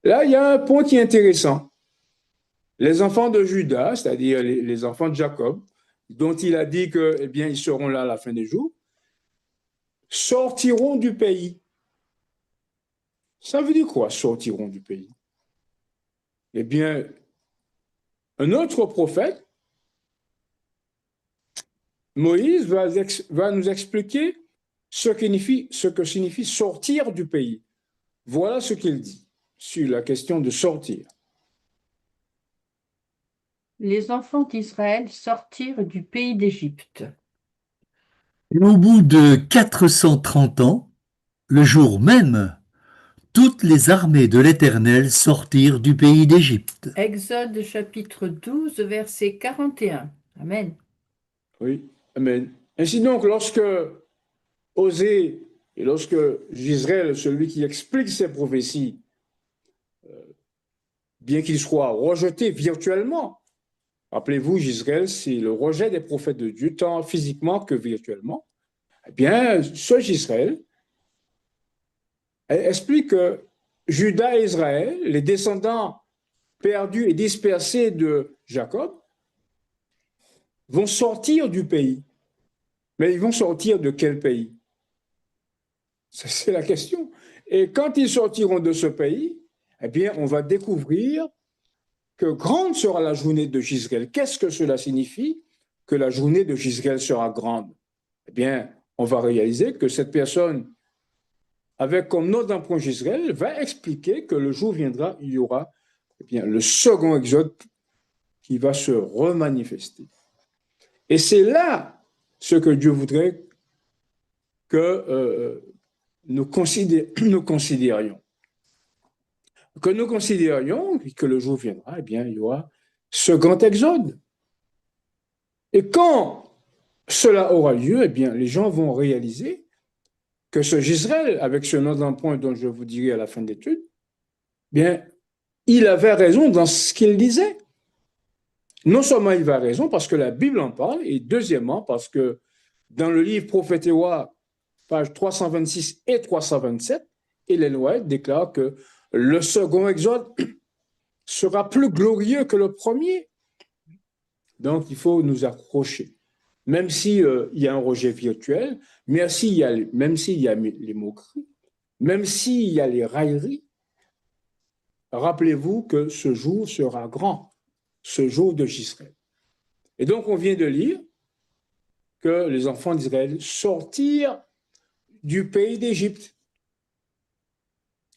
là, il y a un point qui est intéressant. Les enfants de Judas, c'est-à-dire les enfants de Jacob, dont il a dit que, eh bien, ils seront là à la fin des jours, sortiront du pays. Ça veut dire quoi, sortiront du pays? Eh bien, un autre prophète, Moïse, va nous expliquer ce que signifie sortir du pays. Voilà ce qu'il dit sur la question de sortir. Les enfants d'Israël sortirent du pays d'Égypte. Et au bout de 430 ans, le jour même, toutes les armées de l'Éternel sortirent du pays d'Égypte. Exode chapitre 12, verset 41. Amen. Oui, amen. Ainsi donc, lorsque Osée et lorsque Gisraël, celui qui explique ces prophéties, bien qu'il soit rejeté virtuellement, rappelez-vous, Gisraël, c'est le rejet des prophètes de Dieu, tant physiquement que virtuellement, eh bien, ce Gisraël explique que Juda et Israël, les descendants perdus et dispersés de Jacob, vont sortir du pays. Mais ils vont sortir de quel pays? C'est la question. Et quand ils sortiront de ce pays, eh bien, on va découvrir que grande sera la journée de Gisraël. Qu'est-ce que cela signifie que la journée de Gisraël sera grande? Eh bien, on va réaliser que cette personne, avec comme nom d'emprunt Gisraël, va expliquer que le jour viendra, il y aura eh bien, le second exode qui va se remanifester. Et c'est là ce que Dieu voudrait que nous considérions. Que nous considérions que le jour viendra, eh bien, il y aura ce grand exode. Et quand cela aura lieu, eh bien, les gens vont réaliser que ce Gisraël, avec ce nom d'emprunt dont je vous dirai à la fin de l'étude, bien, il avait raison dans ce qu'il disait. Non seulement il avait raison parce que la Bible en parle, et deuxièmement parce que dans le livre Prophète et Roi, pages 326 et 327, Ellen White déclare que le second exode sera plus glorieux que le premier. Donc, il faut nous accrocher. Même s'il y a un rejet virtuel, même s'il y a les moqueries, même s'il y a les railleries, rappelez-vous que ce jour sera grand, ce jour de Gisraël. Et donc, on vient de lire que les enfants d'Israël sortirent du pays d'Égypte.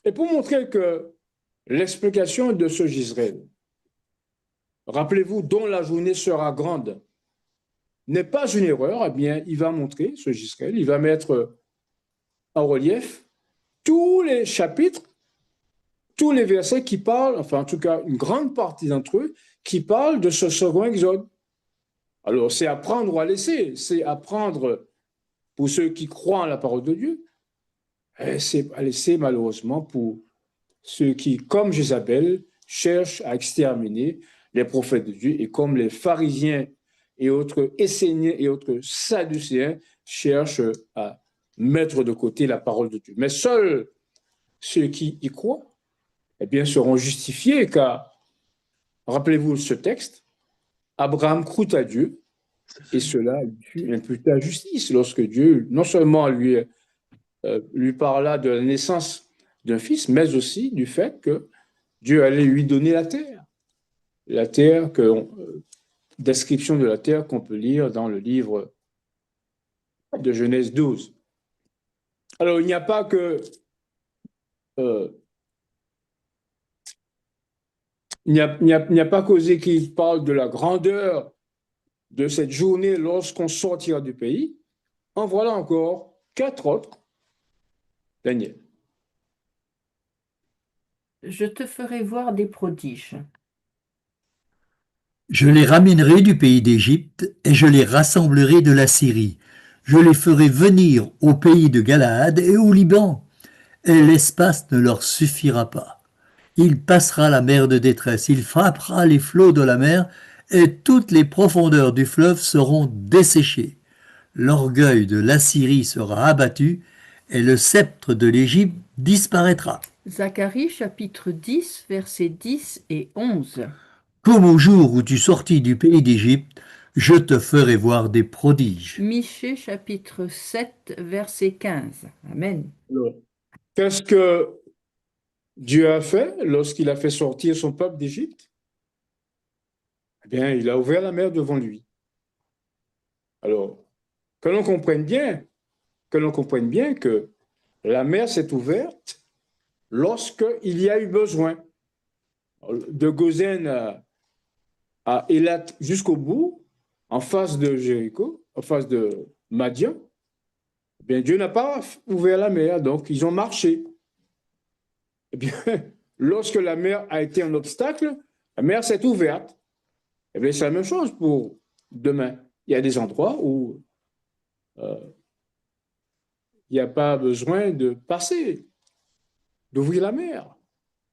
Et pour montrer que l'explication de ce Gisraël, rappelez-vous, dont la journée sera grande, n'est pas une erreur, eh bien, il va montrer, ce Gisraël, il va mettre en relief tous les chapitres, tous les versets qui parlent, enfin en tout cas une grande partie d'entre eux, qui parlent de ce second exode. Alors c'est à prendre ou à laisser, c'est à prendre pour ceux qui croient en la parole de Dieu, et c'est à laisser malheureusement pour ceux qui, comme Jézabel, cherchent à exterminer les prophètes de Dieu et comme les pharisiens et autres Esséniens et autres Sadducéens cherchent à mettre de côté la parole de Dieu. Mais seuls ceux qui y croient eh bien, seront justifiés, car, rappelez-vous ce texte, Abraham crut à Dieu et cela lui fut imputé à justice lorsque Dieu non seulement lui lui parla de la naissance d'un fils, mais aussi du fait que Dieu allait lui donner la terre. La terre, description de la terre qu'on peut lire dans le livre de Genèse 12. Alors, il n'y a pas que il n'y a pas qu'Osée qui parle de la grandeur de cette journée lorsqu'on sortira du pays. En voilà encore 4 autres. Daniel. Je te ferai voir des prodiges. Je les ramènerai du pays d'Égypte et je les rassemblerai de la Syrie. Je les ferai venir au pays de Galaad et au Liban, et l'espace ne leur suffira pas. Il passera la mer de détresse, il frappera les flots de la mer, et toutes les profondeurs du fleuve seront desséchées. L'orgueil de l'Assyrie sera abattu, et le sceptre de l'Égypte disparaîtra. Zacharie chapitre 10, versets 10 et 11. Comme au jour où tu sortis du pays d'Égypte, je te ferai voir des prodiges. Michée chapitre 7, verset 15. Amen. Qu'est-ce que Dieu a fait lorsqu'il a fait sortir son peuple d'Égypte? Eh bien, il a ouvert la mer devant lui. Alors, que l'on comprenne bien que la mer s'est ouverte lorsqu'il y a eu besoin. De Gozen à Élat jusqu'au bout, en face de Jéricho, en face de Madian, eh bien, Dieu n'a pas ouvert la mer, donc ils ont marché. Eh bien, lorsque la mer a été un obstacle, la mer s'est ouverte. Eh bien, c'est la même chose pour demain. Il y a des endroits où il n'y a pas besoin de passer, d'ouvrir la mer.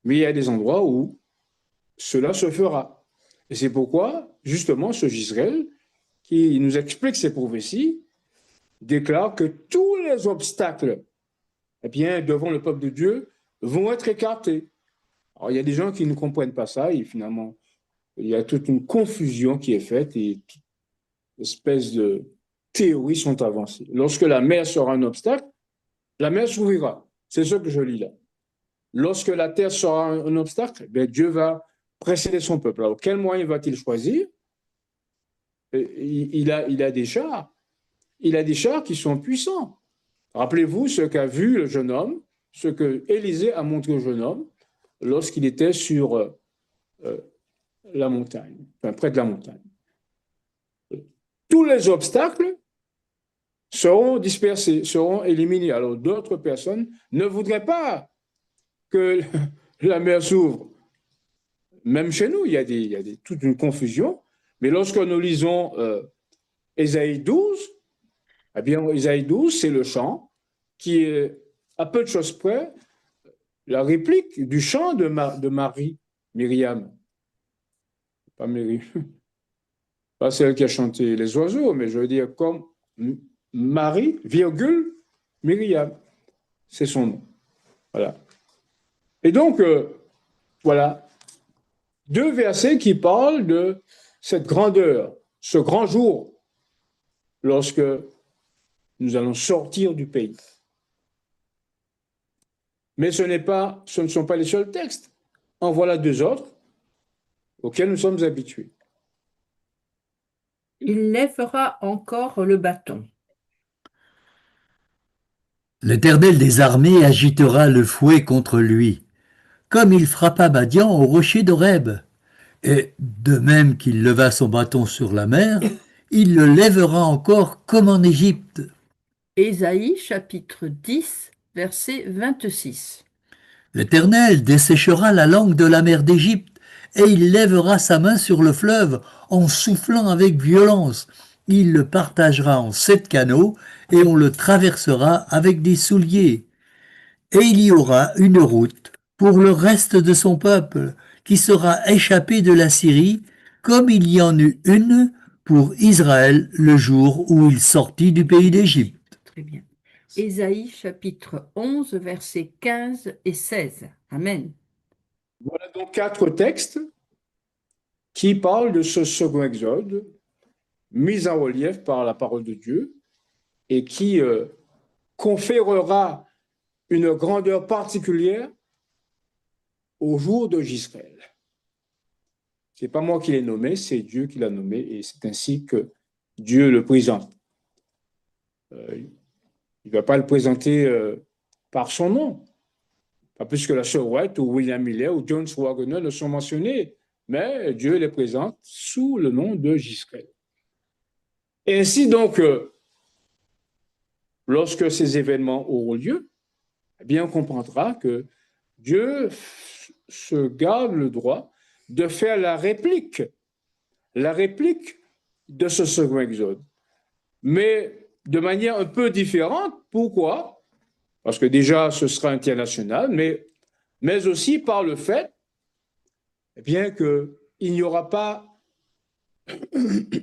Mais il y a des endroits où cela se fera. Et c'est pourquoi, justement, ce Gisraël, qui nous explique ces prophéties, déclare que tous les obstacles, eh bien, devant le peuple de Dieu, vont être écartés. Alors, il y a des gens qui ne comprennent pas ça, et finalement, il y a toute une confusion qui est faite, et toute espèce de théories sont avancées. Lorsque la mer sera un obstacle, la mer s'ouvrira. C'est ce que je lis là. Lorsque la terre sera un obstacle, bien, Dieu va précéder son peuple. Alors, quel moyen va-t-il choisir? Il a des chars. Il a des chars qui sont puissants. Rappelez-vous ce qu'a vu le jeune homme, ce que Élisée a montré au jeune homme lorsqu'il était sur la montagne, enfin, près de la montagne. Tous les obstacles seront dispersés, seront éliminés. Alors, d'autres personnes ne voudraient pas que la mer s'ouvre. Même chez nous, il y a toute une confusion. Mais lorsque nous lisons Ésaïe 12, eh bien, Ésaïe 12, c'est le chant qui est, à peu de choses près, la réplique du chant de Marie, Myriam. Pas Myriam, pas celle qui a chanté les oiseaux, mais je veux dire comme Marie, virgule, Myriam. C'est son nom. Voilà. Et donc, voilà, 2 versets qui parlent de cette grandeur, ce grand jour, lorsque nous allons sortir du pays. Mais ce ne sont pas les seuls textes. En voilà 2 autres auxquels nous sommes habitués. Il lèvera encore le bâton. L'Éternel des armées agitera le fouet contre lui, comme il frappa Madian au rocher d'Horeb. Et de même qu'il leva son bâton sur la mer, il le lèvera encore comme en Égypte. Ésaïe chapitre 10, verset 26. L'Éternel desséchera la langue de la mer d'Égypte, et il lèvera sa main sur le fleuve en soufflant avec violence. Il le partagera en 7 canaux, et on le traversera avec des souliers. Et il y aura une route pour le reste de son peuple, qui sera échappé de la Syrie, comme il y en eut une pour Israël le jour où il sortit du pays d'Égypte. Très bien. Ésaïe chapitre 11, versets 15 et 16. Amen. Voilà donc 4 textes qui parlent de ce second exode, mis en relief par la parole de Dieu, et qui conférera une grandeur particulière au jour de Jisraël. Ce n'est pas moi qui l'ai nommé, c'est Dieu qui l'a nommé, et c'est ainsi que Dieu le présente. Il ne va pas le présenter par son nom, pas plus que la sœur White ou William Miller ou John Wagner ne sont mentionnés, mais Dieu les présente sous le nom de Jisraël. Et ainsi donc, lorsque ces événements auront lieu, eh bien, on comprendra que Dieu se garde le droit de faire la réplique de ce second exode, mais de manière un peu différente. Pourquoi? Parce que déjà, ce sera international, mais aussi par le fait, eh bien, qu'il n'y aura pas,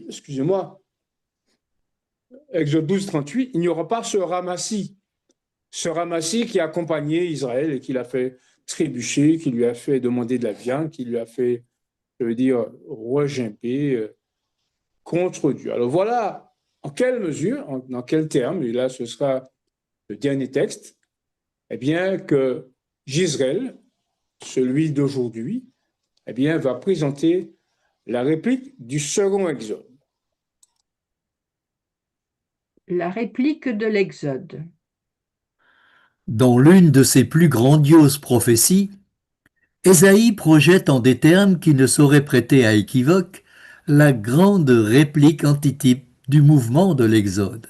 excusez-moi, Exode 12, 38, il n'y aura pas ce ramassis qui a accompagné Israël et qui l'a fait trébucher, qui lui a fait demander de la viande, qui lui a fait, je veux dire, regimper contre Dieu. Alors voilà, en quelle mesure, dans quel terme, et là ce sera le dernier texte, eh bien que Jisraël, celui d'aujourd'hui, eh bien va présenter la réplique du second exode. La réplique de l'Exode. Dans l'une de ses plus grandioses prophéties, Ésaïe projette en des termes qui ne sauraient prêter à équivoque la grande réplique antitype du mouvement de l'Exode.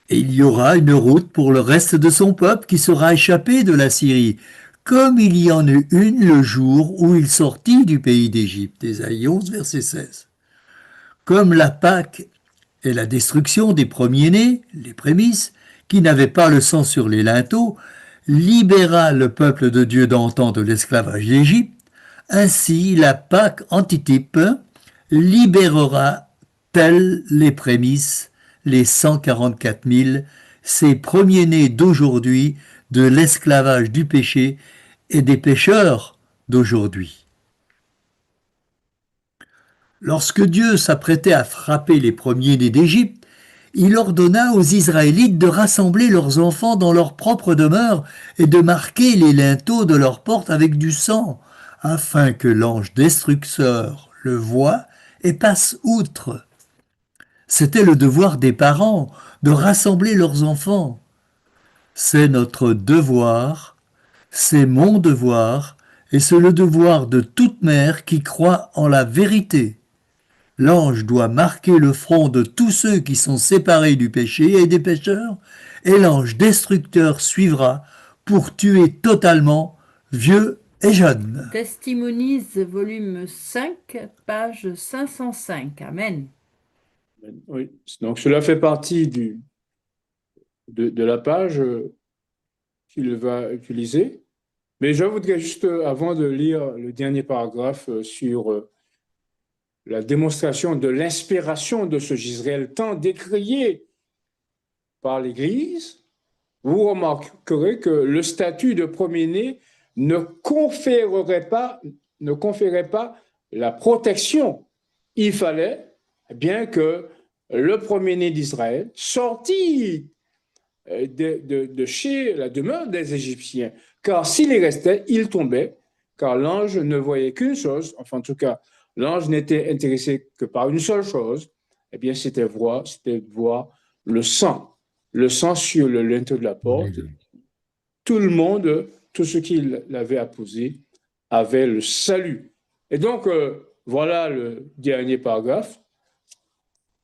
Et il y aura une route pour le reste de son peuple qui sera échappé de la Syrie, comme il y en eut une le jour où il sortit du pays d'Égypte. Ésaïe 11, verset 16. Comme la Pâque et la destruction des premiers-nés, les prémices, qui n'avaient pas le sang sur les linteaux, libéra le peuple de Dieu d'antan de l'esclavage d'Égypte, ainsi la Pâque antitype libérera, telles les prémices, les 144 000, ces premiers-nés d'aujourd'hui de l'esclavage du péché et des pécheurs d'aujourd'hui. Lorsque Dieu s'apprêtait à frapper les premiers-nés d'Égypte, il ordonna aux Israélites de rassembler leurs enfants dans leur propre demeure et de marquer les linteaux de leurs portes avec du sang, afin que l'ange destructeur le voie et passe outre. C'était le devoir des parents de rassembler leurs enfants. C'est notre devoir, c'est mon devoir, et c'est le devoir de toute mère qui croit en la vérité. L'ange doit marquer le front de tous ceux qui sont séparés du péché et des pécheurs, et l'ange destructeur suivra pour tuer totalement vieux et jeunes. Testimonies, volume 5, page 505. Amen. Oui, donc cela fait partie de la page qu'il va utiliser. Mais je voudrais juste, avant de lire le dernier paragraphe sur la démonstration de l'inspiration de ce Jisraël tant décrié par l'Église, vous remarquerez que le statut de premier-né ne conférerait pas la protection. Il fallait bien que le premier-né d'Israël sortit de chez la demeure des Égyptiens, car s'il y restait, il tombait, car l'ange ne voyait qu'une chose, enfin en tout cas, l'ange n'était intéressé que par une seule chose, eh bien c'était voir le sang sur le linteau de la porte. Tout le monde, tout ce qu'il avait apposé, avait le salut. Et donc, voilà le dernier paragraphe,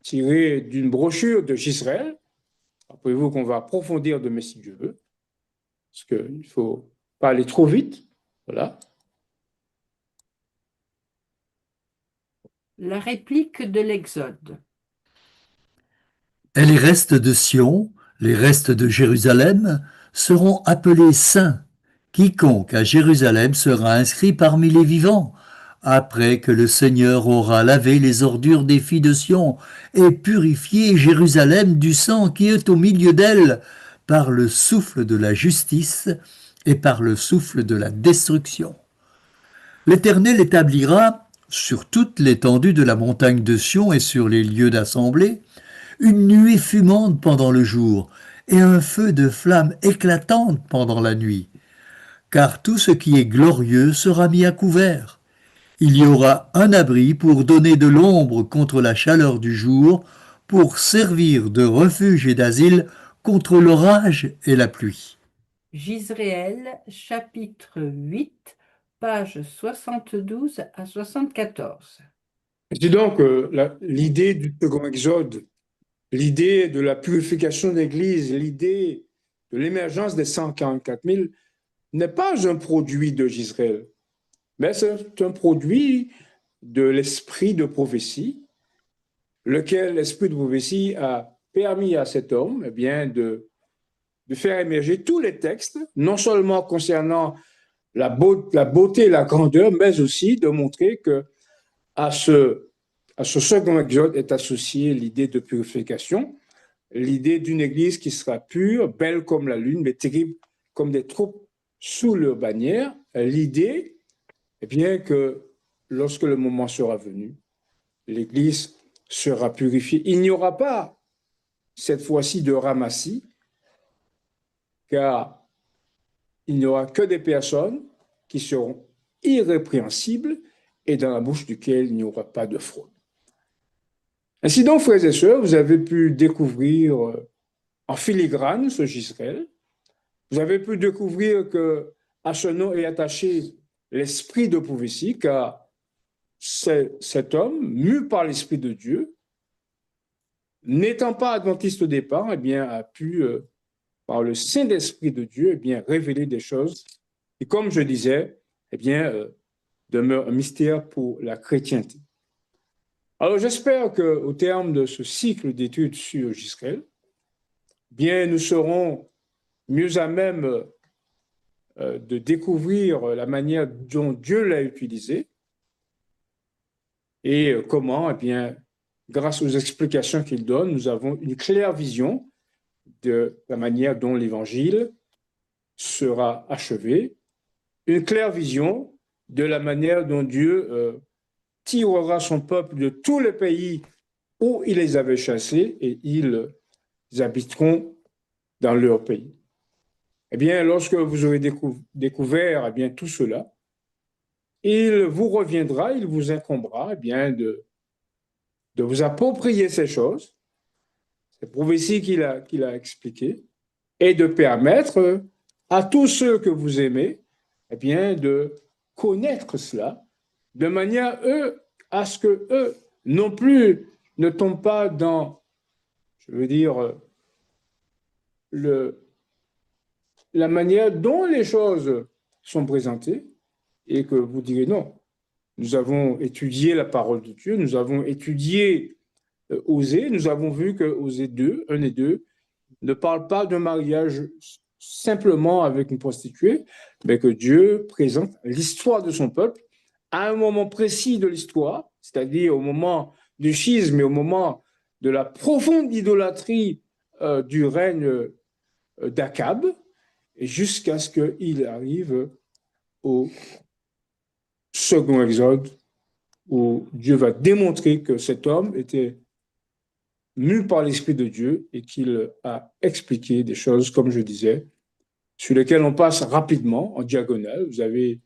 tiré d'une brochure de Jisraël. Rappelez-vous qu'on va approfondir demain si Dieu veut, parce qu'il ne faut pas aller trop vite. Voilà. La réplique de l'Exode. Et les restes de Sion, les restes de Jérusalem, seront appelés saints. Quiconque à Jérusalem sera inscrit parmi les vivants, après que le Seigneur aura lavé les ordures des filles de Sion et purifié Jérusalem du sang qui est au milieu d'elle, par le souffle de la justice et par le souffle de la destruction. L'Éternel établira, sur toute l'étendue de la montagne de Sion et sur les lieux d'assemblée, une nuée fumante pendant le jour, et un feu de flamme éclatante pendant la nuit. Car tout ce qui est glorieux sera mis à couvert. Il y aura un abri pour donner de l'ombre contre la chaleur du jour, pour servir de refuge et d'asile contre l'orage et la pluie. Gisréel, chapitre 8, pages 72 à 74. C'est donc l'idée du second exode, l'idée de la purification de l'Église, l'idée de l'émergence des 144 000 n'est pas un produit de Gisraël, mais c'est un produit de l'esprit de prophétie, lequel l'esprit de prophétie a permis à cet homme eh bien, de faire émerger tous les textes, non seulement concernant la beauté et la grandeur, mais aussi de montrer que à ce second exode est associée l'idée de purification, l'idée d'une église qui sera pure, belle comme la lune, mais terrible comme des troupes sous leur bannière. L'idée, eh bien, que lorsque le moment sera venu, l'église sera purifiée. Il n'y aura pas cette fois-ci de ramassis, car il n'y aura que des personnes qui seront irrépréhensibles et dans la bouche duquel il n'y aura pas de fraude. Ainsi donc, frères et sœurs, vous avez pu découvrir en filigrane ce Gisraël. Vous avez pu découvrir que à ce nom est attaché l'esprit de prophétie, car cet homme, mu par l'Esprit de Dieu, n'étant pas adventiste au départ, eh bien, a pu, par le Saint-Esprit de Dieu, eh bien, révéler des choses qui, comme je disais, eh bien, demeurent un mystère pour la chrétienté. Alors, j'espère qu'au terme de ce cycle d'études sur Gisraël, bien, nous serons mieux à même de découvrir la manière dont Dieu l'a utilisé et comment, eh bien, grâce aux explications qu'il donne, nous avons une claire vision de la manière dont l'Évangile sera achevé, une claire vision de la manière dont Dieu tirera son peuple de tous les pays où il les avait chassés et ils habiteront dans leur pays. Eh bien, lorsque vous aurez découvert eh bien, tout cela, il vous reviendra, il vous incombera eh bien, de vous approprier ces choses, ces prophéties qu'il a expliquées, et de permettre à tous ceux que vous aimez eh bien, de connaître cela, de manière à ce que eux non plus ne tombent pas dans, je veux dire, la manière dont les choses sont présentées et que vous direz non. Nous avons étudié la parole de Dieu, nous avons étudié Osée, nous avons vu que Osée 2, 1 et 2, ne parle pas d'un mariage simplement avec une prostituée, mais que Dieu présente l'histoire de son peuple à un moment précis de l'histoire, c'est-à-dire au moment du schisme et au moment de la profonde idolâtrie du règne d'Akab, jusqu'à ce qu'il arrive au second exode, où Dieu va démontrer que cet homme était mu par l'Esprit de Dieu et qu'il a expliqué des choses, comme je disais, sur lesquelles on passe rapidement, en diagonale. Vous avez,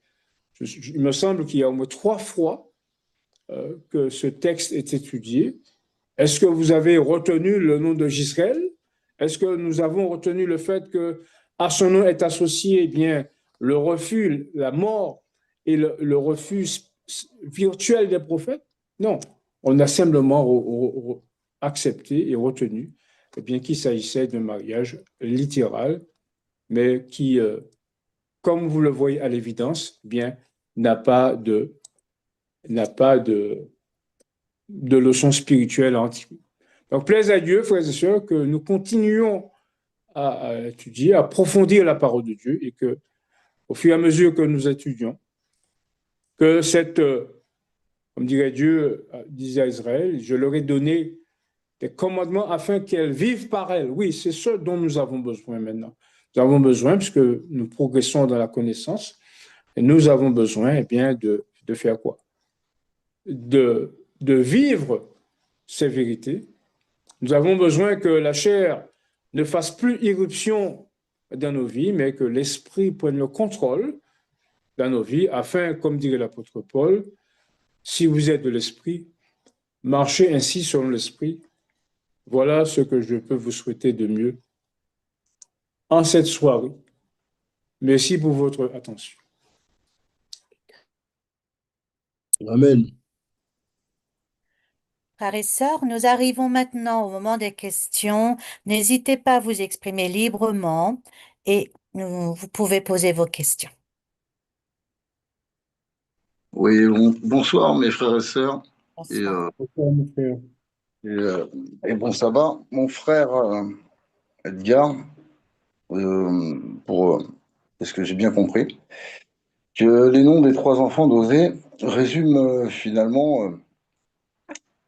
il me semble qu'il y a au moins 3 fois que ce texte est étudié. Est-ce que vous avez retenu le nom de Gisraël? Est-ce que nous avons retenu le fait que à son nom est associé eh bien, le refus, la mort et le refus virtuel des prophètes? Non, on a simplement accepté et retenu eh bien, qu'il s'agissait d'un mariage littéral, mais qui, comme vous le voyez à l'évidence, eh bien, n'a pas de leçon spirituelle à en tirer. Donc, plaise à Dieu, frères et sœurs, que nous continuions à étudier, à approfondir la parole de Dieu et que, au fur et à mesure que nous étudions, que cette, comme dirait Dieu, disait à Israël, je leur ai donné des commandements afin qu'elles vivent par elles. Oui, c'est ce dont nous avons besoin maintenant. Nous avons besoin, puisque nous progressons dans la connaissance, et nous avons besoin eh bien, de faire quoi? De vivre ces vérités. Nous avons besoin que la chair ne fasse plus irruption dans nos vies, mais que l'Esprit prenne le contrôle dans nos vies, afin, comme dirait l'apôtre Paul, si vous êtes de l'Esprit, marchez ainsi selon l'Esprit. Voilà ce que je peux vous souhaiter de mieux en cette soirée. Merci pour votre attention. Amen. Frères et sœurs, nous arrivons maintenant au moment des questions. N'hésitez pas à vous exprimer librement et vous pouvez poser vos questions. Oui, bonsoir mes frères et sœurs. Et, Bonsoir. Bonsoir, mon frère. et bon sabbat. Mon frère Edgar, parce que j'ai bien compris, que les noms des trois enfants d'Osée résument finalement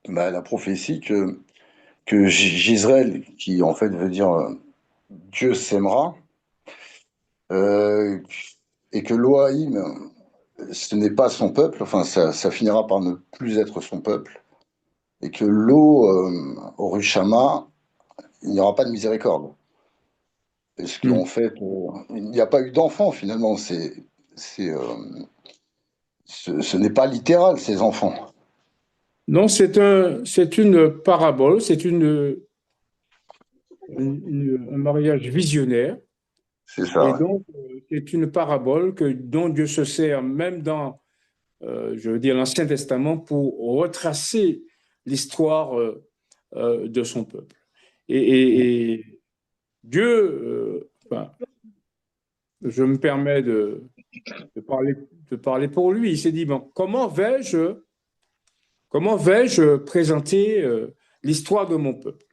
la prophétie que Gisraël, qui en fait veut dire Dieu s'aimera, et que Loaïm, ce n'est pas son peuple, enfin ça finira par ne plus être son peuple, et que l'eau au Rushama, il n'y aura pas de miséricorde. Parce qu'en fait, il n'y a pas eu d'enfants finalement, ce n'est pas littéral, ces enfants. Non, c'est une parabole, c'est un mariage visionnaire. C'est ça, Et ouais. donc, c'est une parabole dont Dieu se sert même dans, je veux dire, l'Ancien Testament pour retracer l'histoire de son peuple. Et Dieu, enfin, je me permets de parler pour lui. Il s'est dit, bon, comment vais-je présenter l'histoire de mon peuple?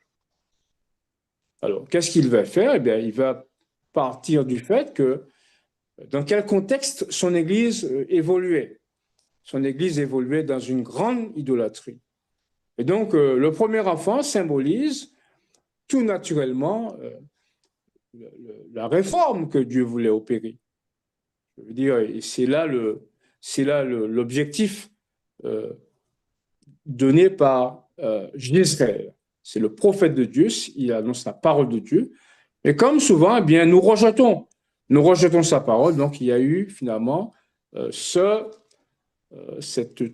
Alors, qu'est-ce qu'il va faire? Eh bien, il va partir du fait que dans quel contexte son Église évoluait. Son Église évoluait dans une grande idolâtrie. Et donc, le premier enfant symbolise tout naturellement la réforme que Dieu voulait opérer. Je veux dire, et c'est là l'objectif donné par Gisraël. C'est le prophète de Dieu, il annonce la parole de Dieu. Mais comme souvent, eh bien, nous rejetons sa parole. Donc, il y a eu finalement cette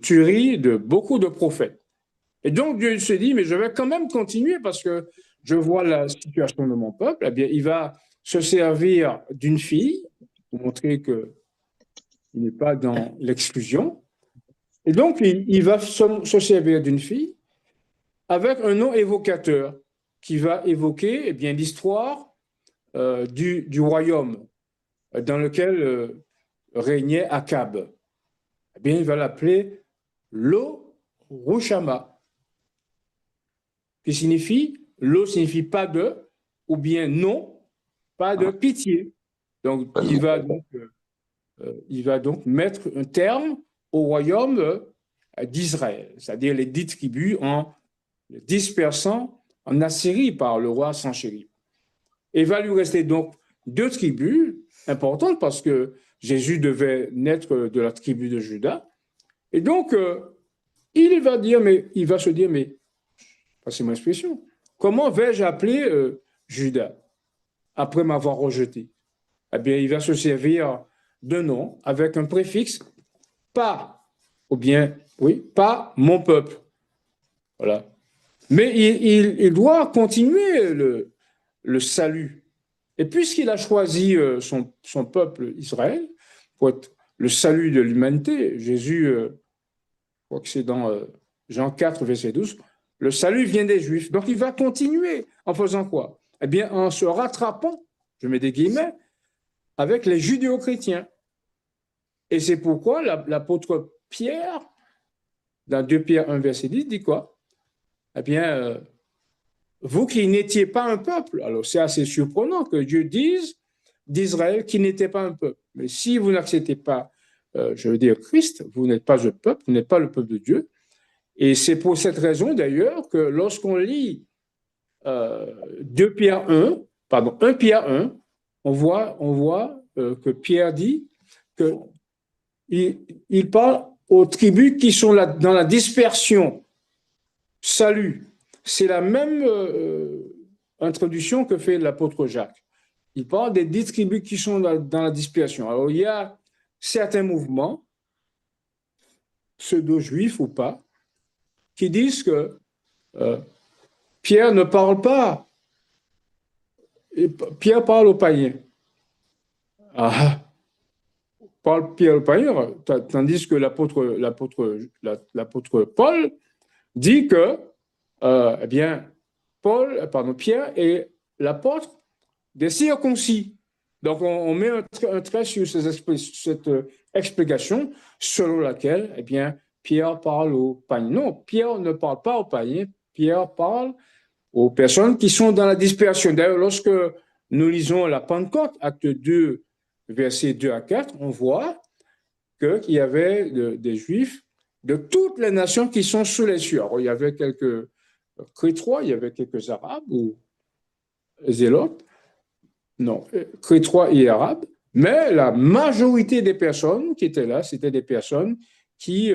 tuerie de beaucoup de prophètes. Et donc, Dieu se dit, mais je vais quand même continuer parce que je vois la situation de mon peuple. Eh bien, il va se servir d'une fille pour montrer qu'il n'est pas dans l'exclusion. Et donc, il va se servir d'une fille avec un nom évocateur qui va évoquer eh bien, l'histoire du royaume dans lequel régnait Akab. Eh bien, il va l'appeler Lo Rushama, qui signifie, Lo signifie pas de, ou bien non, pas de pitié. Donc, il va donc mettre un terme au royaume d'Israël, c'est-à-dire les 10 tribus en dispersant en Assyrie par le roi Sanchérib. Et il va lui rester donc 2 tribus importantes parce que Jésus devait naître de la tribu de Juda. Et donc, il va se dire, mais, passez mon expression, comment vais-je appeler Judas après m'avoir rejeté? Eh bien, il va se servir d'un nom avec un préfixe, pas, ou bien, oui, pas mon peuple. Voilà. Mais il doit continuer le salut. Et puisqu'il a choisi son peuple Israël pour être le salut de l'humanité, Jésus, je crois que c'est dans Jean 4, verset 12, le salut vient des Juifs. Donc il va continuer en faisant quoi? Eh bien, en se rattrapant, je mets des guillemets, avec les judéo-chrétiens. Et c'est pourquoi l'apôtre Pierre, dans 2 Pierre 1, verset 10, dit quoi? Eh bien, vous qui n'étiez pas un peuple, alors c'est assez surprenant que Dieu dise d'Israël qui n'était pas un peuple. Mais si vous n'acceptez pas, je veux dire, Christ, vous n'êtes pas un peuple, vous n'êtes pas le peuple de Dieu. Et c'est pour cette raison d'ailleurs que lorsqu'on lit 1 Pierre 1, on voit que Pierre dit qu'il parle aux tribus qui sont dans la dispersion. Salut. C'est la même introduction que fait l'apôtre Jacques. Il parle des 10 tribus qui sont dans la dispersion. Alors, il y a certains mouvements, pseudo-juifs ou pas, qui disent que Pierre ne parle pas. Pierre parle aux païens. Ah, parle Pierre aux païens, tandis que l'apôtre Paul dit que eh bien, Pierre est l'apôtre des circoncis. Donc, on met un trait sur cette explication selon laquelle, eh bien, Pierre parle aux païens. Non, Pierre ne parle pas aux païens, Pierre parle aux personnes qui sont dans la dispersion. D'ailleurs, lorsque nous lisons la Pentecôte, acte 2, versets 2 à 4, on voit qu'il y avait des Juifs de toutes les nations qui sont sous les cieux. Alors, il y avait quelques Crétois, il y avait quelques Arabes ou Zélotes, non, Crétois et Arabes, mais la majorité des personnes qui étaient là, c'était des personnes qui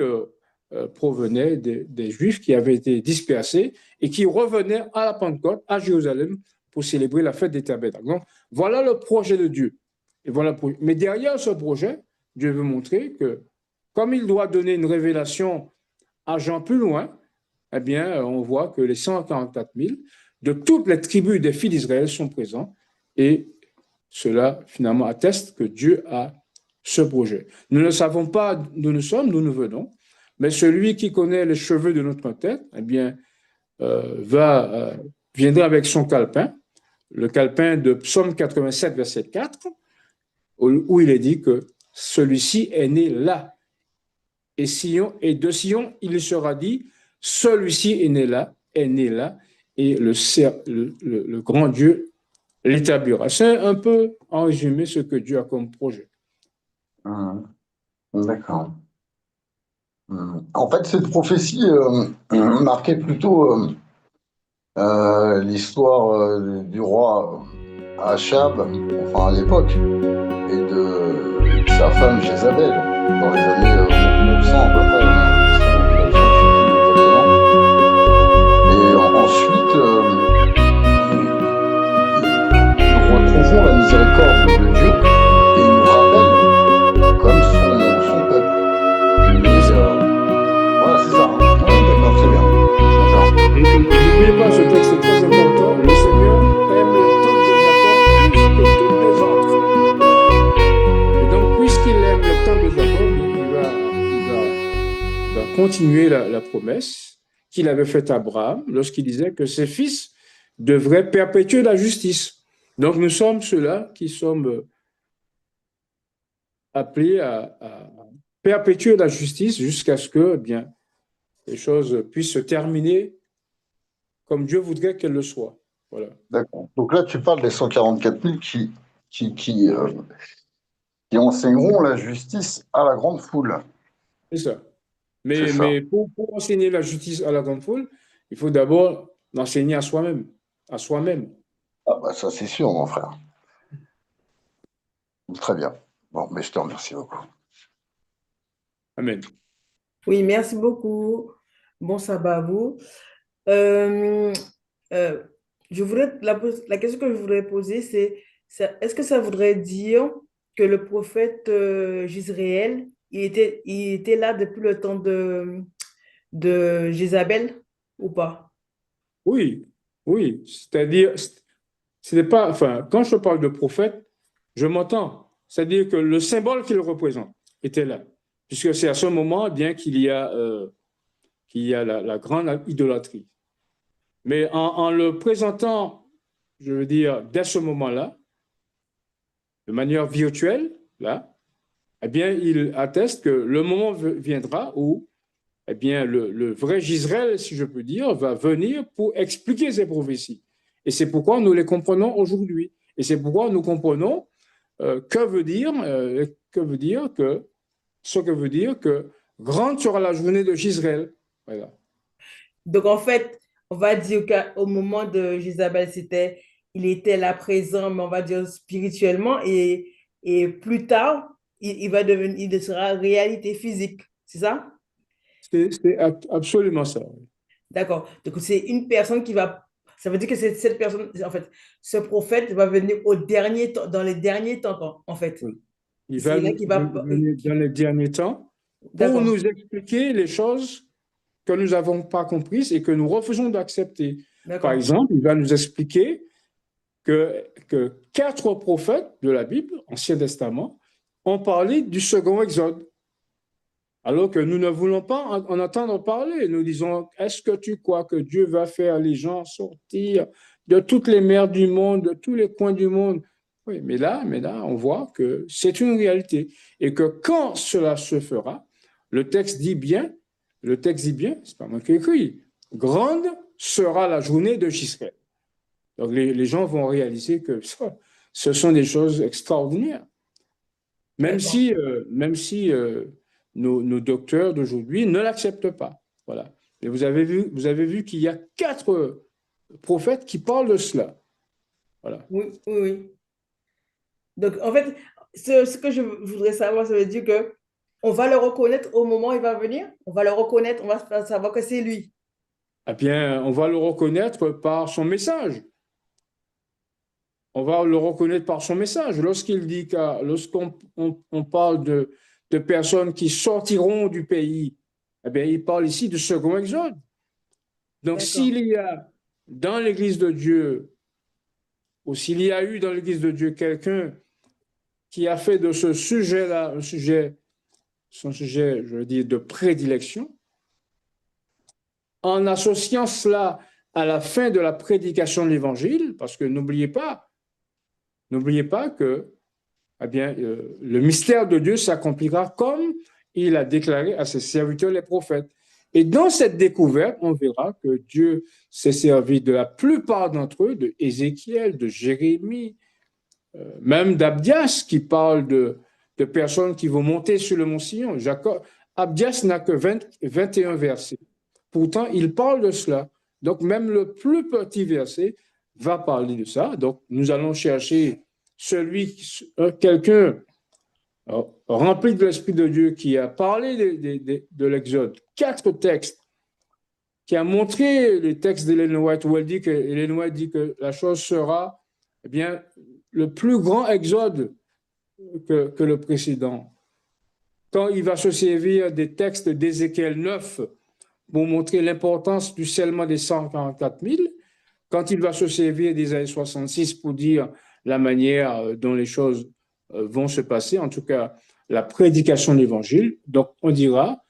provenaient des Juifs qui avaient été dispersés et qui revenaient à la Pentecôte, à Jérusalem, pour célébrer la fête des tabernacles. Donc, voilà le projet de Dieu. Et voilà, mais derrière ce projet, Dieu veut montrer que, comme il doit donner une révélation à Jean plus loin, eh bien, on voit que les 144 000 de toutes les tribus des filles d'Israël sont présents et cela, finalement, atteste que Dieu a ce projet. Nous ne savons pas d'où nous sommes, d'où nous venons, mais celui qui connaît les cheveux de notre tête, eh bien, viendra avec son calepin, le calepin de Psaume 87, verset 4, où il est dit que celui-ci est né là. Et de Sion, il sera dit, celui-ci est né là, et le grand Dieu l'établira. C'est un peu, en résumé, ce que Dieu a comme projet. D'accord. En fait, cette prophétie marquait plutôt l'histoire du roi Achab, enfin à l'époque, et de sa femme Jézabel, dans les années 900 à peu près, 900, exactement. Et ensuite, nous retrouvons la miséricorde de Dieu et il nous rappelle comme son peuple. Mais voilà, c'est ça. Hein. Ouais, d'accord, très bien. D'accord. Et n'oubliez pas, ce texte est très important. Le Seigneur aime le temps de Jacob plus que toutes les autres. Et donc, puisqu'il aime le temps de Jacob, il va continuer la promesse qu'il avait faite à Abraham lorsqu'il disait que ses fils devraient perpétuer la justice. Donc, nous sommes ceux-là qui sommes appelés à perpétuer la justice jusqu'à ce que, eh bien, les choses puissent se terminer comme Dieu voudrait qu'elles le soient. Voilà. D'accord. Donc là, tu parles des 144 000 qui enseigneront la justice à la grande foule. C'est ça. C'est ça. Mais pour enseigner la justice à la grande foule, il faut d'abord l'enseigner à soi-même. À soi-même. Ah bah ça, c'est sûr, mon frère. Très bien. Bon, mais je te remercie beaucoup. Amen. Oui, merci beaucoup. Bon sabbat à vous. Euh, la question que je voudrais poser, c'est est-ce que ça voudrait dire que le prophète Jisraël, il était là depuis le temps de Jézabel ou pas? Oui, oui. C'est-à-dire, ce n'est pas, enfin, quand je parle de prophète, je m'entends. C'est-à-dire que le symbole qu'il représente était là. Puisque c'est à ce moment bien qu'il y a la grande idolâtrie. Mais en le présentant, je veux dire, dès ce moment-là, de manière virtuelle, là, eh bien, il atteste que le moment viendra où, eh bien, le vrai Gisraël, si je peux dire, va venir pour expliquer ces prophéties. Et c'est pourquoi nous les comprenons aujourd'hui. Et c'est pourquoi nous comprenons ce que veut dire que grande sera la journée de Gisraël. Voilà. Donc, en fait, on va dire qu'au moment de Jézabel, il était là présent, mais on va dire spirituellement, et plus tard, il sera réalité physique, c'est ça? C'est absolument ça. D'accord. Donc, c'est une personne qui va Ça veut dire que cette personne, en fait, ce prophète va venir au dernier temps, dans les derniers temps, en fait. Oui. Il va C'est là qu'il va... venir dans les derniers temps pour D'accord, nous expliquer les choses que nous n'avons pas comprises et que nous refusons d'accepter. Par d'accord, exemple, il va nous expliquer que 4 prophètes de la Bible, Ancien Testament, ont parlé du second exode. Alors que nous ne voulons pas en entendre parler. Nous disons, est-ce que tu crois que Dieu va faire les gens sortir de toutes les mers du monde, de tous les coins du monde? Oui, mais là, on voit que c'est une réalité. Et que quand cela se fera, le texte dit bien, c'est pas moi qui écris, grande sera la journée de Jisraël. Donc les gens vont réaliser que ça, ce sont des choses extraordinaires. Même d'accord. si, nos docteurs d'aujourd'hui ne l'acceptent pas. Voilà. Et vous avez vu qu'il y a 4 prophètes qui parlent de cela. Voilà. Oui, oui, oui. Donc, en fait, ce que je voudrais savoir, ça veut dire que on va le reconnaître au moment où il va venir. On va le reconnaître, on va savoir que c'est lui. Eh bien, on va le reconnaître par son message. On va le reconnaître par son message. Lorsqu'on parle de personnes qui sortiront du pays, eh bien, il parle ici du second exode. Donc, D'accord, s'il y a dans l'Église de Dieu, ou s'il y a eu dans l'Église de Dieu quelqu'un qui a fait de ce sujet-là son sujet, je veux dire, de prédilection, en associant cela à la fin de la prédication de l'Évangile, parce que n'oubliez pas que eh bien, le mystère de Dieu s'accomplira comme il a déclaré à ses serviteurs les prophètes. Et dans cette découverte, on verra que Dieu s'est servi de la plupart d'entre eux, de Ézéchiel, de Jérémie, même d'Abdias, qui parle de personnes qui vont monter sur le mont Sion. Abdias n'a que 21 versets. Pourtant, il parle de cela. Donc, même le plus petit verset va parler de ça. Donc, nous allons chercher quelqu'un rempli de l'Esprit de Dieu qui a parlé de l'Exode. 4 textes, qui a montré les textes d'Ellen White, où Ellen White dit que la chose sera, eh bien, le plus grand exode que le précédent. Quand il va se servir des textes d'Ézéchiel 9 pour montrer l'importance du scellement des 144 000, quand il va se servir d'Isaïe 66 pour dire la manière dont les choses vont se passer, en tout cas la prédication de l'Évangile, donc on dira,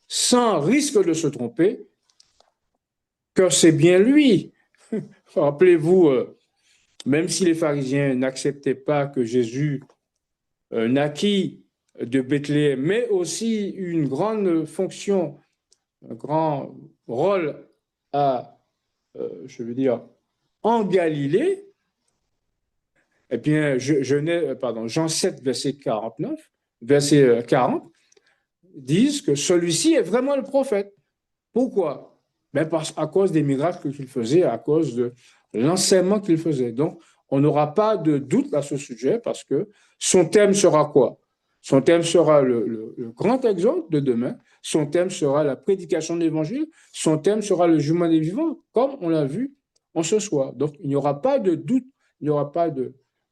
sans risque de se tromper, que c'est bien lui. Rappelez-vous, même si les pharisiens n'acceptaient pas que Jésus naquit de Bethléem, mais aussi une grande fonction, un grand rôle je veux dire, en Galilée, eh bien, Jean 7, verset 40, disent que celui-ci est vraiment le prophète. Pourquoi? Ben à cause des miracles qu'il faisait, à cause de l'enseignement qu'il faisait. Donc, on n'aura pas de doute à ce sujet parce que son thème sera quoi? Son thème sera le grand exode de demain. Son thème sera la prédication de l'évangile. Son thème sera le jugement des vivants, comme on l'a vu en ce soir. Donc, il n'y aura pas de doute, il n'y aura pas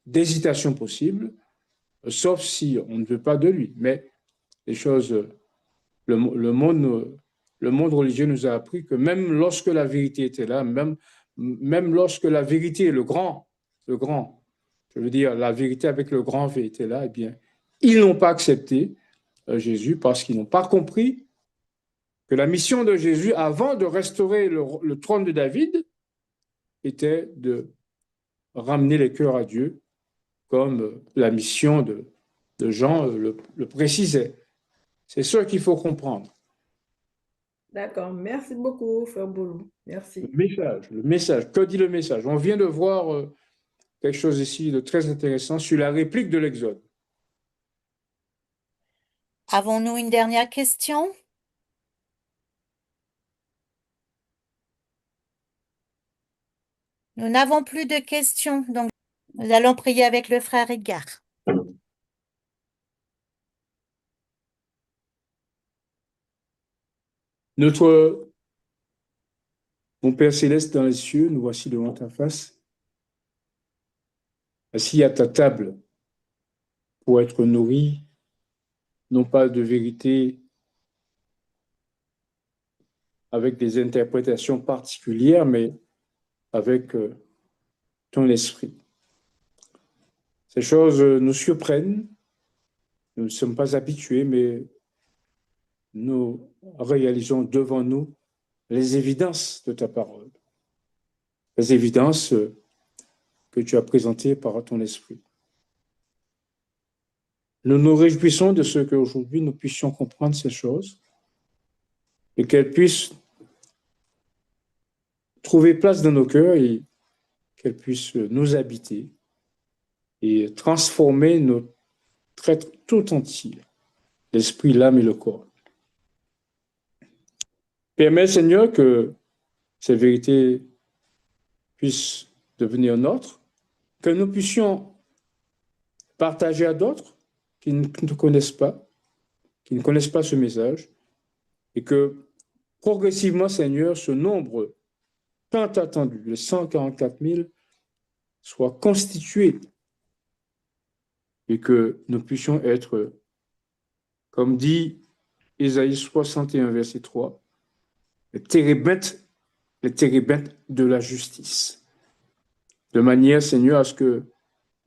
d'hésitation possible, sauf si on ne veut pas de lui. Mais les choses, le monde religieux nous a appris que même lorsque la vérité était là, même lorsque la vérité, le grand, je veux dire la vérité avec le grand V était là, eh bien, ils n'ont pas accepté Jésus parce qu'ils n'ont pas compris que la mission de Jésus, avant de restaurer le trône de David, était de ramener les cœurs à Dieu, comme la mission de Jean le précisait. C'est ça qu'il faut comprendre. d'accord. Merci beaucoup, Frère Boulou. Merci. Le message, que dit le message? On vient de voir quelque chose ici de très intéressant sur la réplique de l'Exode. Avons-nous une dernière question? Nous n'avons plus de questions, donc nous allons prier avec le frère Edgar. Notre Mon Père céleste dans les cieux, nous voici devant ta face, assis à ta table pour être nourris, non pas de vérité avec des interprétations particulières, mais avec ton esprit. Ces choses nous surprennent, nous ne sommes pas habitués, mais nous réalisons devant nous les évidences de ta parole, les évidences que tu as présentées par ton esprit. Nous nous réjouissons de ce qu'aujourd'hui nous puissions comprendre ces choses et qu'elles puissent trouver place dans nos cœurs et qu'elles puissent nous habiter et transformer notre être tout entier, l'esprit, l'âme et le corps. Permets, Seigneur, que ces vérités puissent devenir nôtres, que nous puissions partager à d'autres qui ne nous connaissent pas, qui ne connaissent pas ce message, et que progressivement, Seigneur, ce nombre tant attendu, les 144 000, soit constitué et que nous puissions être, comme dit Ésaïe 61, verset 3, les térébintes de la justice. De manière, Seigneur, à ce que,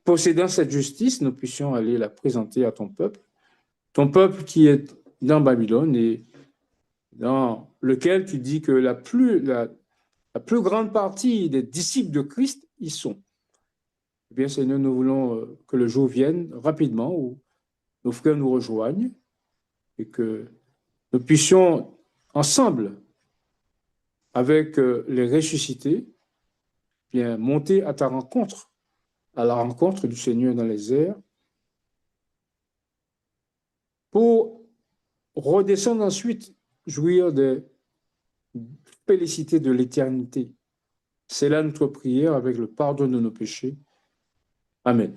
possédant cette justice, nous puissions aller la présenter à ton peuple qui est dans Babylone et dans lequel tu dis que la plus grande partie des disciples de Christ y sont. Eh bien, Seigneur, nous voulons que le jour vienne rapidement où nos frères nous rejoignent et que nous puissions ensemble, avec les ressuscités, bien monter à ta rencontre, à la rencontre du Seigneur dans les airs, pour redescendre ensuite, jouir des félicités de l'éternité. C'est là notre prière avec le pardon de nos péchés. Amen.